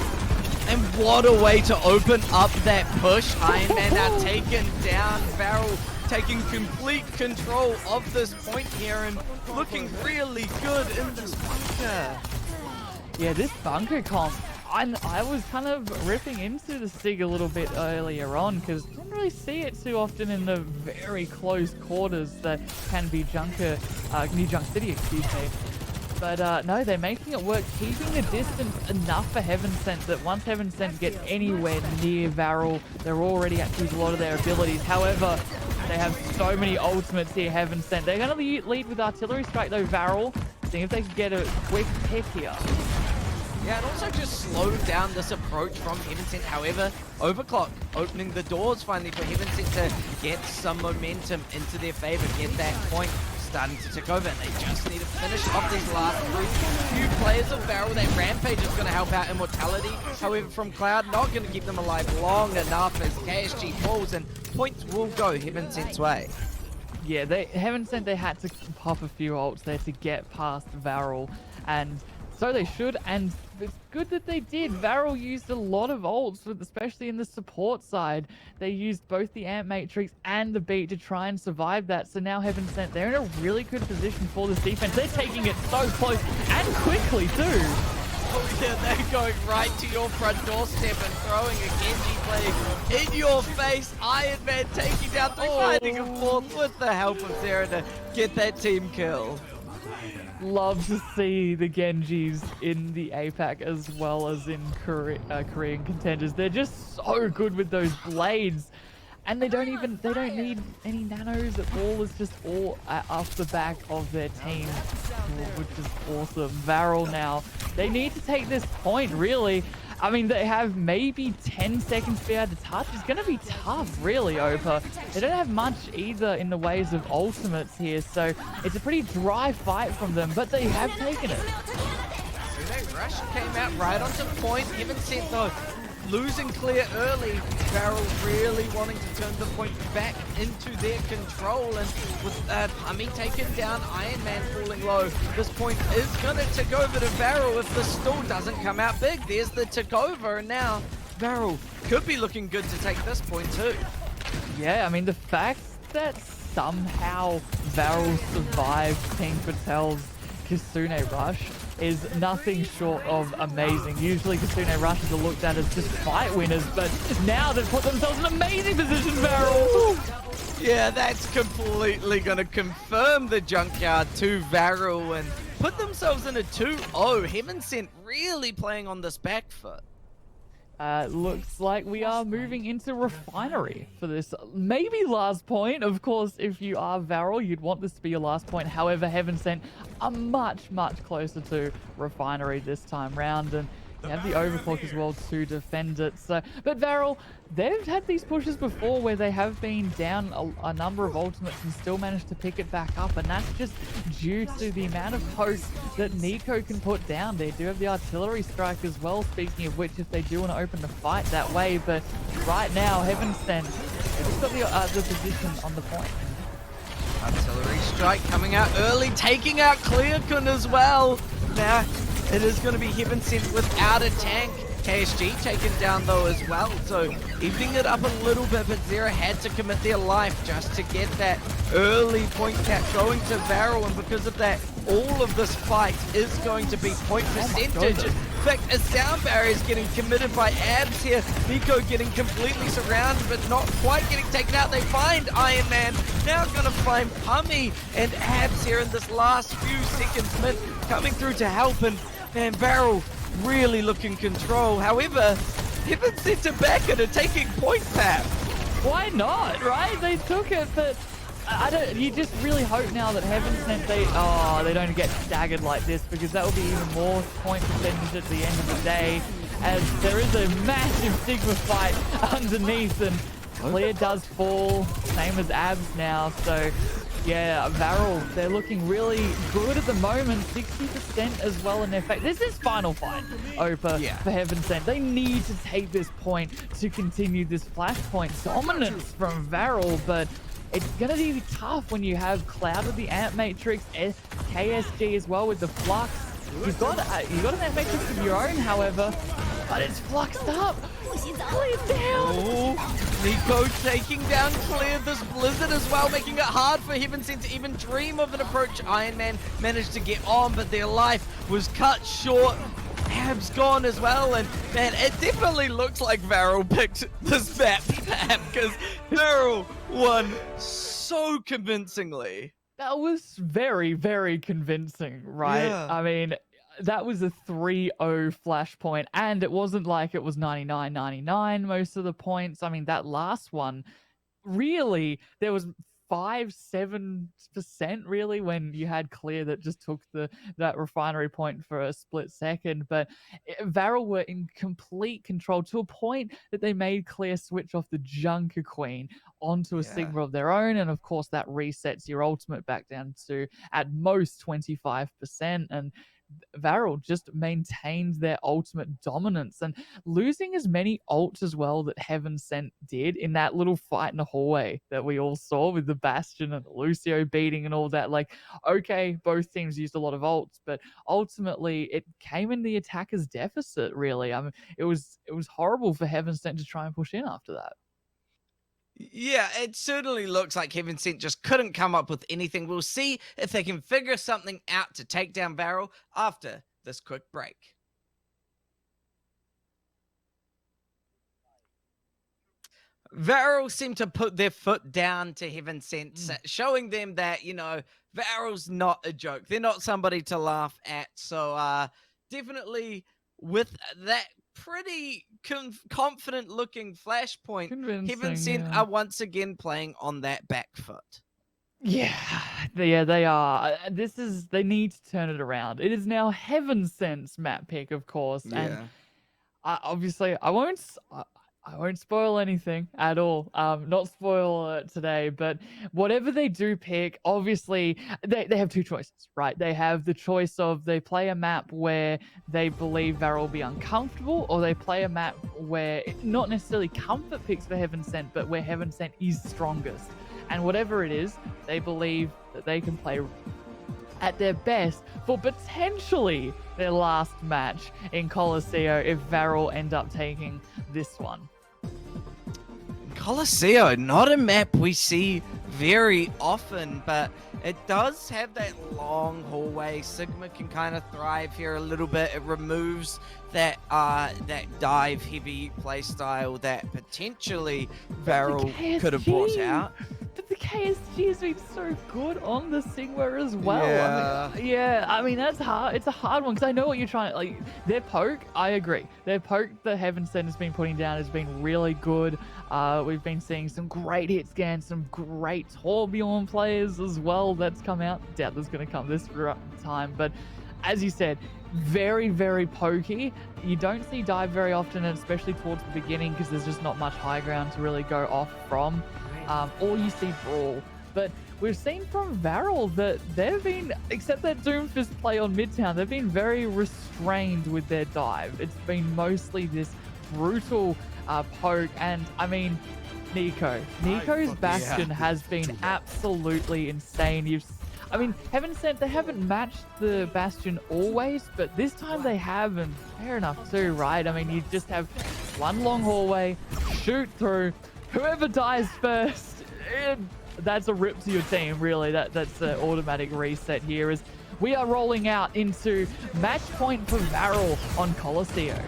And what a way to open up that push. Iron Man now taken down. VARREL taking complete control of this point here and looking really good in this bunker. Yeah, this bunker comp, I was kind of ripping into the Sig a little bit earlier on because you don't really see it too often in the very close quarters that can be New Junk City, excuse me. But no, they're making it work, keeping the distance enough for Heaven Sent that once Heaven Sent get anywhere near VARREL, they're already at a lot of their abilities. However, they have so many ultimates here, Heaven Sent. They're going to lead with Artillery Strike though, VARREL, seeing if they can get a quick pick here. Yeah, and also just slow down this approach from Heaven Sent. However, Overclock opening the doors finally for Heaven Sent to get some momentum into their favor, get that point starting to tick over. They just need to finish off these last few players of VARREL. That Rampage is going to help out Immortality. However, from Cloud, not going to keep them alive long enough as KSG falls, and points will go Heaven Sent's way. Yeah, Heaven Sent, they had to pop a few ults there to get past VARREL, and so they should, and it's good that they did. VARREL used a lot of ults, especially in the support side. They used both the Amp Matrix and the Beat to try and survive that. So now Heaven Sent, they're in a really good position for this defense. They're taking it so close and quickly too. Oh yeah, they're going right to your front doorstep and throwing a Genji play in your face. Iron Man taking down 3, finding a 4th with the help of Zera to get that team kill. Love to see the Genjis in the APAC as well as in Korean contenders. They're just so good with those blades, and they don't need any nanos at all. It's just all off the back of their team, which is awesome. VARREL now, they need to take this point really. I mean, they have maybe 10 seconds to be able to touch. It's going to be tough, really, Opa. They don't have much either in the ways of ultimates here, so it's a pretty dry fight from them, but they have taken it. Sune Rush came out right onto point. Heaven Sent, though, losing clear early. VARREL really wanting to turn the point back into their control, and with Pummy taken down, Iron Man falling low, this point is gonna tick over to VARREL if the stall doesn't come out big. There's the tick over, and now VARREL could be looking good to take this point too. Yeah, I mean, the fact that somehow VARREL survived Team Patel's Kitsune Rush is nothing short of amazing. Usually Kitsune Rushes are looked at as just fight winners, but now they've put themselves in an amazing position, VARREL. Yeah, that's completely going to confirm the junkyard to VARREL and put themselves in a 2-0. Heaven Sent really playing on this back foot. Looks like we are moving into Refinery for this maybe last point. Of course, if you are VARREL, you'd want this to be your last point. However, Heaven Sent are much closer to Refinery this time round, and you have the Overclock as well to defend it. So, but VARREL, they've had these pushes before where they have been down a number of ultimates and still managed to pick it back up, and that's just due to the amount of posts that Nico can put down. They do have the Artillery Strike as well, speaking of which, if they do want to open the fight that way. But right now, Heaven Sent, they've got the position on the point. Artillery Strike coming out early, taking out Clearkun as well. Now, it is going to be Heaven Sent without a tank. KSG taken down though as well, so evening it up a little bit, but Zera had to commit their life just to get that early point cap going to VARREL, and because of that, all of this fight is going to be point percentage. In fact, a sound barrier is getting committed by Abs here. Nico getting completely surrounded, but not quite getting taken out. They find Iron Man, now gonna find Pummy and Abs here in this last few seconds. Mid coming through to help, and man, VARREL really looking control. However, Heaven Sent are back and are taking point tap. Why not, right? They took it, but you just really hope now that Heaven Sent, they don't get staggered like this, because that will be even more point percentage at the end of the day, as there is a massive Sigma fight underneath, and Clear does fall, same as Abs now, so yeah, VARREL, they're looking really good at the moment, 60% as well in their favor. This is final fight, Opa, for Heaven Sent. They need to take this point to continue this flashpoint dominance from VARREL, but it's going to be tough when you have Cloud with the Amp Matrix, KSG as well with the Flux. You've got an Amp Matrix of your own, however, but it's fluxed up. Clear down. Oh, Nico taking down Clear, this Blizzard as well, making it hard for Heaven Sent to even dream of an approach. Iron Man managed to get on, but their life was cut short. Ab's gone as well, and man, it definitely looks like VARREL picked this map because VARREL won so convincingly. That was very, very convincing, right? Yeah. I mean, that was a 3-0 flashpoint, and it wasn't like it was 99-99 most of the points. I mean, that last one, really, there was 5-7% really when you had Clear that just took that refinery point for a split second. But VARREL were in complete control to a point that they made Clear switch off the Junker Queen onto a Sigma of their own, and of course that resets your ultimate back down to at most 25%. And VARREL just maintained their ultimate dominance, and losing as many ults as well that Heaven Sent did in that little fight in the hallway that we all saw with the Bastion and the Lucio beating and all that. Like, okay, both teams used a lot of ults, but ultimately it came in the attacker's deficit, really. I mean, it was horrible for Heaven Sent to try and push in after that. Yeah, it certainly looks like Heaven Sent just couldn't come up with anything. We'll see if they can figure something out to take down VARREL after this quick break. VARREL seem to put their foot down to Heaven Sent, showing them that, you know, VARREL's not a joke. They're not somebody to laugh at. So definitely with that pretty confident looking flashpoint, Heaven Sent are once again playing on that back foot. Yeah, they are. They need to turn it around. It is now Heaven Sent's map pick, of course, and obviously I won't spoil anything at all. Not spoil it today, but whatever they do pick, obviously they have two choices, right? They have the choice of they play a map where they believe VARREL will be uncomfortable, or they play a map where not necessarily comfort picks for Heaven Sent, but where Heaven Sent is strongest. And whatever it is, they believe that they can play at their best for potentially their last match in Colosseo if VARREL end up taking this one. Colosseo, not a map we see very often, but it does have that long hallway. Sigma can kind of thrive here a little bit. It removes that dive heavy playstyle that potentially VARREL could have brought out. But the KSG has been so good on the Sigma as well. I mean, that's hard. It's a hard one because I know what you're trying. Like, their poke, I agree. Their poke that Heaven Sent has been putting down has been really good. We've been seeing some great hit scans, some great Torbjorn players as well that's come out. Doubt there's going to come this time, but as you said, very, very pokey. You don't see dive very often, and especially towards the beginning because there's just not much high ground to really go off from. Or you see brawl. But we've seen from VARREL that they've been, except that Doomfist play on Midtown, they've been very restrained with their dive. It's been mostly this brutal poke, and I mean, Nico's Bastion has been absolutely insane. I mean, Heaven Sent, they haven't matched the Bastion always, but this time they have, and fair enough too, right? I mean, you just have one long hallway, shoot through, whoever dies first, that's a rip to your team, really. That's an automatic reset here as we are rolling out into match point for VARREL on Colosseo.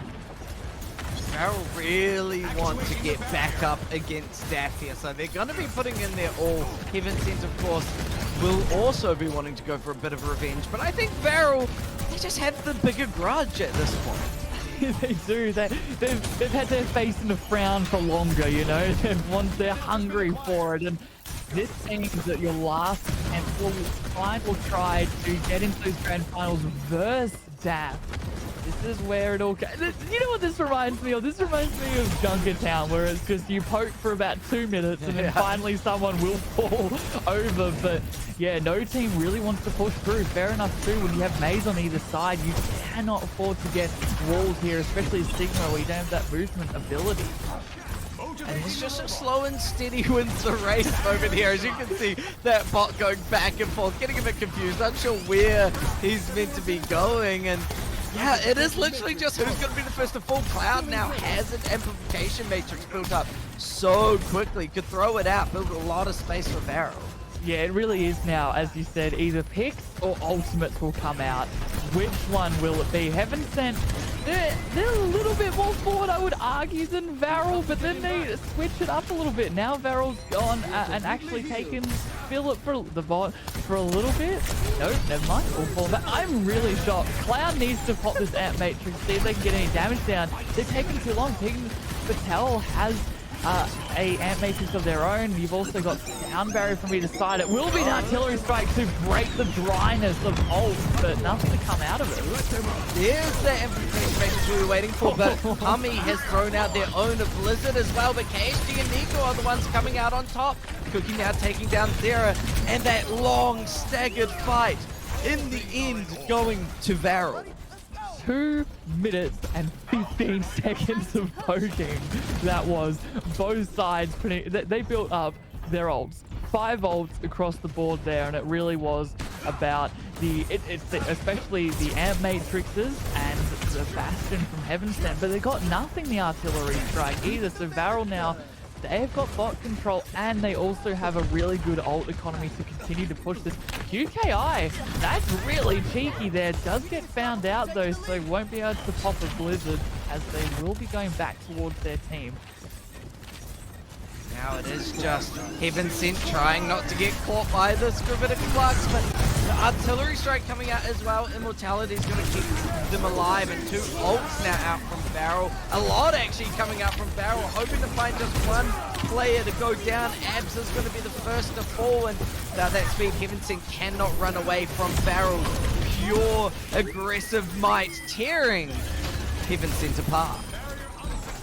VARREL really want to get back up against Daff here, so they're going to be putting in their all. Heaven Sent, of course, will also be wanting to go for a bit of revenge, but I think VARREL, they just have the bigger grudge at this point. They do. They've had their face in a frown for longer, you know? They're hungry for it, and this means that your last attempt will try to get into those grand finals versus Daff. This is where it all goes. You know what this reminds me of? This reminds me of Junkertown, where it's just you poke for about 2 minutes and then finally someone will fall over. But yeah, no team really wants to push through. Fair enough too, when you have Maze on either side, you cannot afford to get walled here, especially Sigma, where you don't have that movement ability. And it's just a slow and steady wins the race over here. As you can see, that bot going back and forth, getting a bit confused, unsure where he's meant to be going. And yeah, it is literally just who's going to be the first to fall. Cloud now has an amplification matrix built up so quickly, could throw it out, build a lot of space for VARREL. Yeah, it really is now. As you said, either picks or ultimates will come out. Which one will it be? Heaven Sent, they're a little bit more forward, I would argue, than VARREL, but then they switch it up a little bit. Now VARREL's gone and actually taken Philip for the bot for a little bit. Nope, never mind. All fall back. I'm really shocked. Cloud needs to pop this Ant Matrix, see if they can get any damage down. They're taking too long. Patel has a Ant Matrix of their own. You've also got Sound Barrier from either side. It will be an artillery strike to break the dryness of ult, but nothing to come out of it. There's the infiltration we were waiting for, but Hummy has thrown out their own Blizzard as well, but KSG and Nico are the ones coming out on top. Cookie now taking down Zera, and that long staggered fight in the end going to VARREL. 2 minutes and 15 seconds of poking. That was both sides they built up their ults. 5 ults across the board there, and it really was about especially the Ant Matrixes and the Bastion from Heaven Sent, but they got nothing the artillery strike either. So VARREL now, they've got bot control, and they also have a really good ult economy to continue to push this. QKI, that's really cheeky there. Does get found out though, so they won't be able to pop a Blizzard, as they will be going back towards their team. Now it is just Heaven Sent trying not to get caught by this Gravitic Flux, but the artillery strike coming out as well. Immortality is going to keep them alive, and 2 ults now out from VARREL. A lot actually coming out from VARREL, hoping to find just one player to go down. Abs is going to be the first to fall, and now that speed, Heaven Sent cannot run away from VARREL. Pure aggressive might tearing Heaven Sent apart.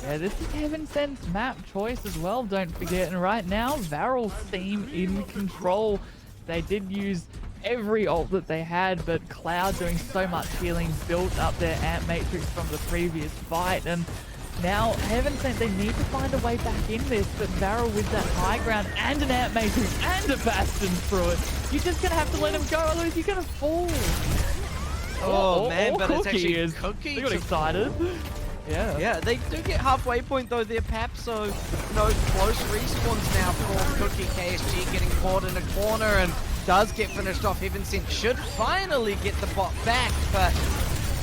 Yeah, this is Heaven Sent's map choice as well, don't forget. And right now, VARREL's team in control. They did use every ult that they had, but Cloud doing so much healing built up their Ant Matrix from the previous fight. And now, Heaven Sent, they need to find a way back in this, but VARREL with that high ground and an Ant Matrix and a Bastion through it, you're just going to have to let him go, otherwise you're going to fall. Oh man, but it's actually Cookie. They got excited. Yeah, they do get halfway point though there, Pap, so close respawns now for Cookie. KSG getting caught in a corner and does get finished off. Heaven Sent should finally get the bot back, but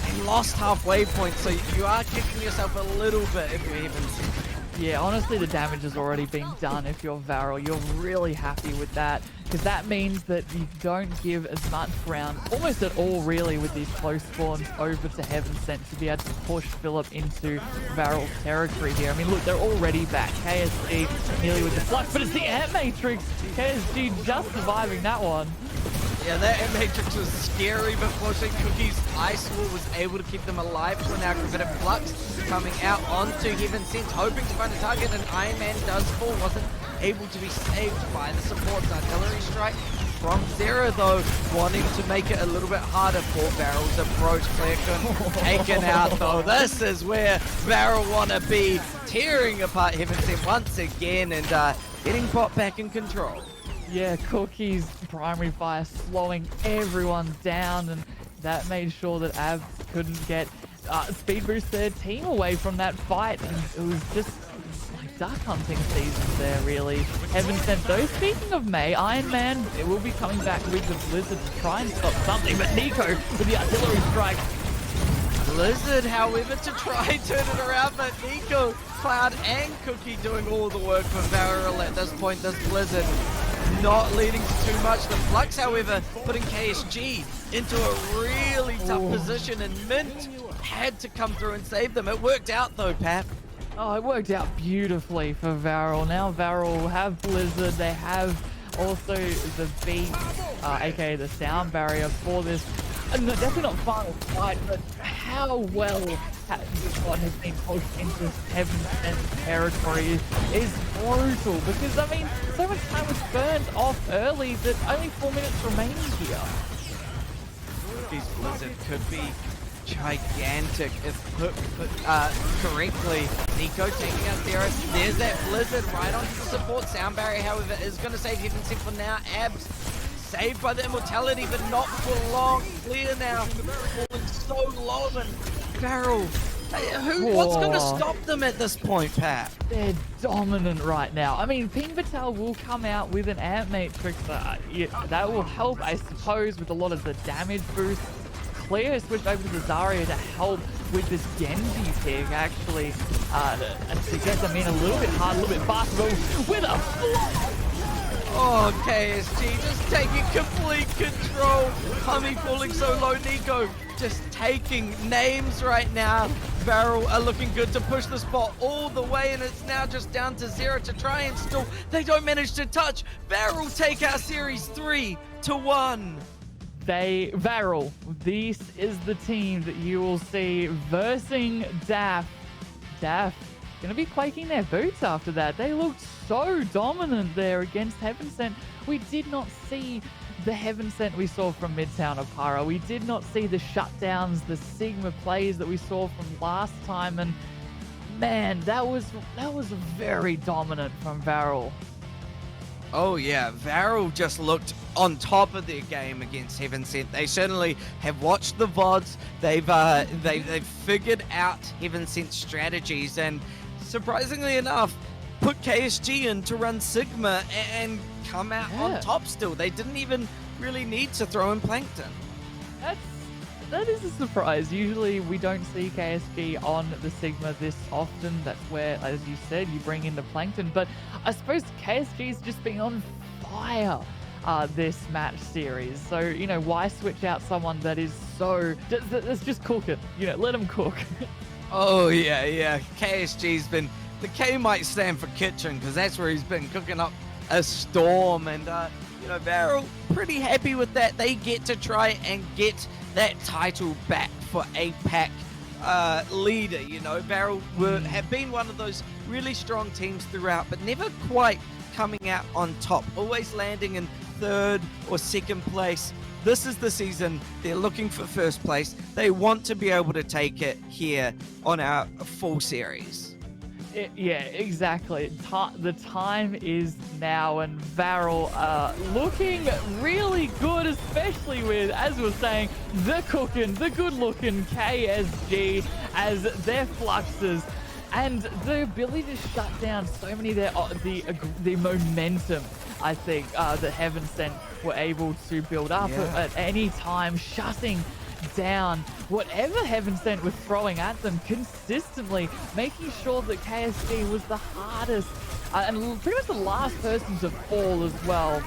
they lost halfway point, so you are kicking yourself a little bit if you're Heaven Sent. Yeah, honestly, the damage has already been done if you're VARREL. You're really happy with that, because that means that you don't give as much ground, almost at all really, with these close spawns over to Heaven Sent to be able to push Philip into VARREL's territory here. I mean, look, they're already back. KSG nearly with the flux, but it's the Ant Matrix. KSG just surviving that one. Yeah, that Ant Matrix was scary, but fortunately Cookie's Ice Wall was able to keep them alive. So now Gravitic Flux coming out onto Heaven Sent, hoping to find a target, and Iron Man does fall. Wasn't able to be saved by the support's artillery strike from Zera, though, wanting to make it a little bit harder for VARREL's approach. Clearcon taken out, though. This is where VARREL want to be, tearing apart Heaven Sent once again, and getting bot back in control. Yeah, Cookie's primary fire slowing everyone down, and that made sure that Abs couldn't get speed boost their team away from that fight, and it was just like duck hunting season there, really. Heaven Sent, though, speaking of May, Iron Man, it will be coming back with the Blizzard to try and stop something, but Nico with the artillery strike. Blizzard, however, to try and turn it around, but Nico, Cloud, and Cookie doing all the work for VARREL at this point. This Blizzard not leading to too much. The Flux, however, putting KSG into a really tough position, and Mint had to come through and save them. It worked out though, Pap. Oh, it worked out beautifully for VARREL. Now VARREL have Blizzard, they have also the beat, aka the sound barrier for this. Definitely not final fight, but how well this one has been pushed into Heaven Sent territory is brutal, because I mean, so much time was burned off early that only 4 minutes remaining here. This Blizzard could be gigantic if put correctly. Nico taking out Zera. There's that Blizzard right onto the support. Sound barrier, however, is going to save Heaven Sent for now. Abs saved by the immortality, but not for long. Clear now, falling so low, and VARREL What's going to Whoa. stop them at this point, Pat? They're dominant right now. I mean, Ping Patel will come out with an Amp Matrix. That will help, I suppose, with a lot of the damage boosts. Clear switch over to Zarya to help with this Genji pick, actually, to get them in a little bit hard, a little bit fast, but with a flop. Oh, KSG just taking complete control. Hummy falling so low. Nico just taking names right now. VARREL are looking good to push the spot all the way, and it's now just down to 0 to try and still. They don't manage to touch. VARREL take our series 3-1. VARREL, this is the team that you will see versing DAF. DAF gonna be quaking their boots after that. They looked so dominant there against Heaven Sent. We did not see the Heaven Sent we saw from Midtown Apara. We did not see the shutdowns, the Sigma plays that we saw from last time, and man, that was very dominant from VARREL. Oh yeah, VARREL just looked on top of their game against Heaven Sent. They certainly have watched the VODs. They've figured out Heaven Sent strategies, and surprisingly enough, put KSG in to run Sigma and come out on top still. They didn't even really need to throw in Plankton. That is a surprise. Usually we don't see KSG on the Sigma this often. That's where, as you said, you bring in the Plankton. But I suppose KSG's just been on fire this match series. So, you know, why switch out someone that is that's just cooking? You know, let him cook. Oh, yeah. KSG's been... The K might stand for kitchen, because that's where he's been cooking up a storm. And, you know, VARREL pretty happy with that. They get to try and get that title back for APAC leader. You know, VARREL have been one of those really strong teams throughout, but never quite coming out on top. Always landing in third or second place. This is the season. They're looking for first place. They want to be able to take it here on our full series. Yeah, exactly. The time is now, and VARREL looking really good, especially with, as we were saying, the good-looking KSG as their fluxes, and the ability to shut down so many of the momentum, I think, that Heaven Sent were able to build up at any time, shutting down whatever Heaven Sent was throwing at them consistently, making sure that KSG was the hardest and pretty much the last person to fall as well,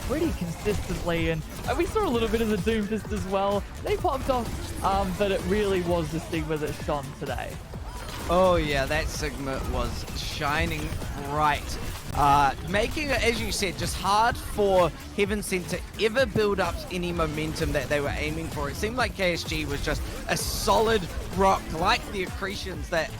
pretty consistently. And we saw a little bit of the Doomfist as well. They popped off, but it really was the Sigma that shone today. Oh yeah, that Sigma was shining bright. Making it, as you said, just hard for Heaven Sent to ever build up any momentum that they were aiming for. It seemed like KSG was just a solid rock, like the accretions that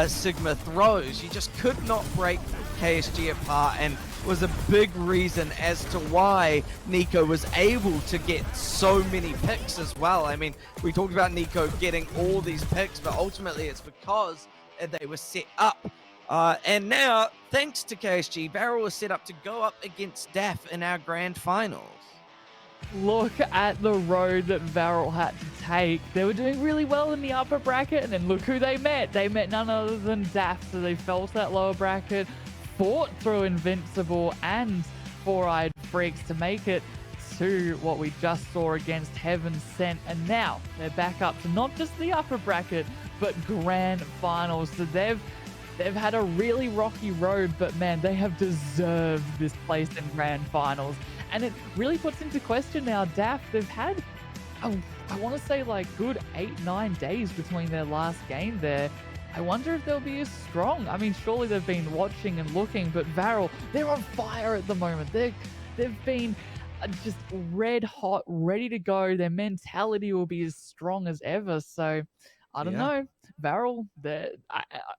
Sigma throws. You just could not break KSG apart, and was a big reason as to why Nico was able to get so many picks as well. I mean, we talked about Nico getting all these picks, but ultimately it's because they were set up. And now, thanks to KSG, VARREL was set up to go up against DAF in our grand finals. Look at the road that VARREL had to take. They were doing really well in the upper bracket, and then look who they met. They met none other than DAF, so they fell to that lower bracket, fought through Invincible and Four-Eyed Freaks to make it to what we just saw against Heaven Sent, and now they're back up to not just the upper bracket, but grand finals. So they've had a really rocky road, but man, they have deserved this place in grand finals. And it really puts into question now, DAF, they've had, I want to say, like good 8-9 days between their last game there. I wonder if they'll be as strong. I mean, surely they've been watching and looking, but VARREL, they're on fire at the moment. They've been just red hot, ready to go. Their mentality will be as strong as ever. So I don't know. VARREL,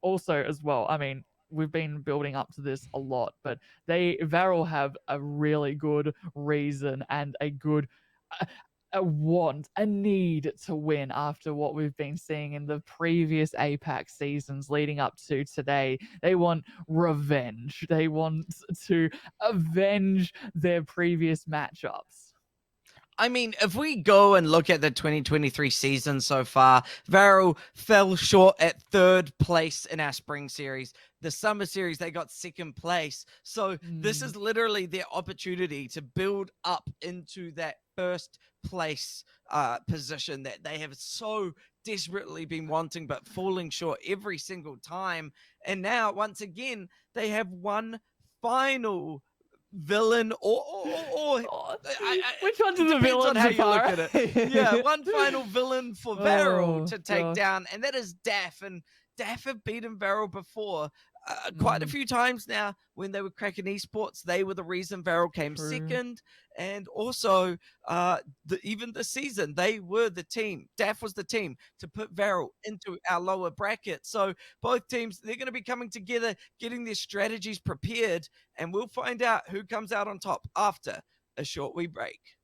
also as well. I mean, we've been building up to this a lot, but VARREL have a really good reason and a good a need to win after what we've been seeing in the previous APAC seasons leading up to today. They want revenge. They want to avenge their previous matchups. I mean, if we go and look at the 2023 season so far, VARREL fell short at third place in our spring series. The summer series, they got second place. So this Mm. is literally their opportunity to build up into that first place position that they have so desperately been wanting, but falling short every single time. And now, once again, they have one final villain or Oh, I which ones it are the depends on villains, how you look at it. Yeah, Zafara? one final villain for VARREL Oh to take gosh. down, and that is Daff. And Daff have beaten VARREL before quite a Mm, few times now. When they were cracking esports, they were the reason VARREL came true. second. And also, even the season, they were the team. Daff was the team to put VARREL into our lower bracket. So both teams, they're going to be coming together, getting their strategies prepared, and we'll find out who comes out on top after a short wee break.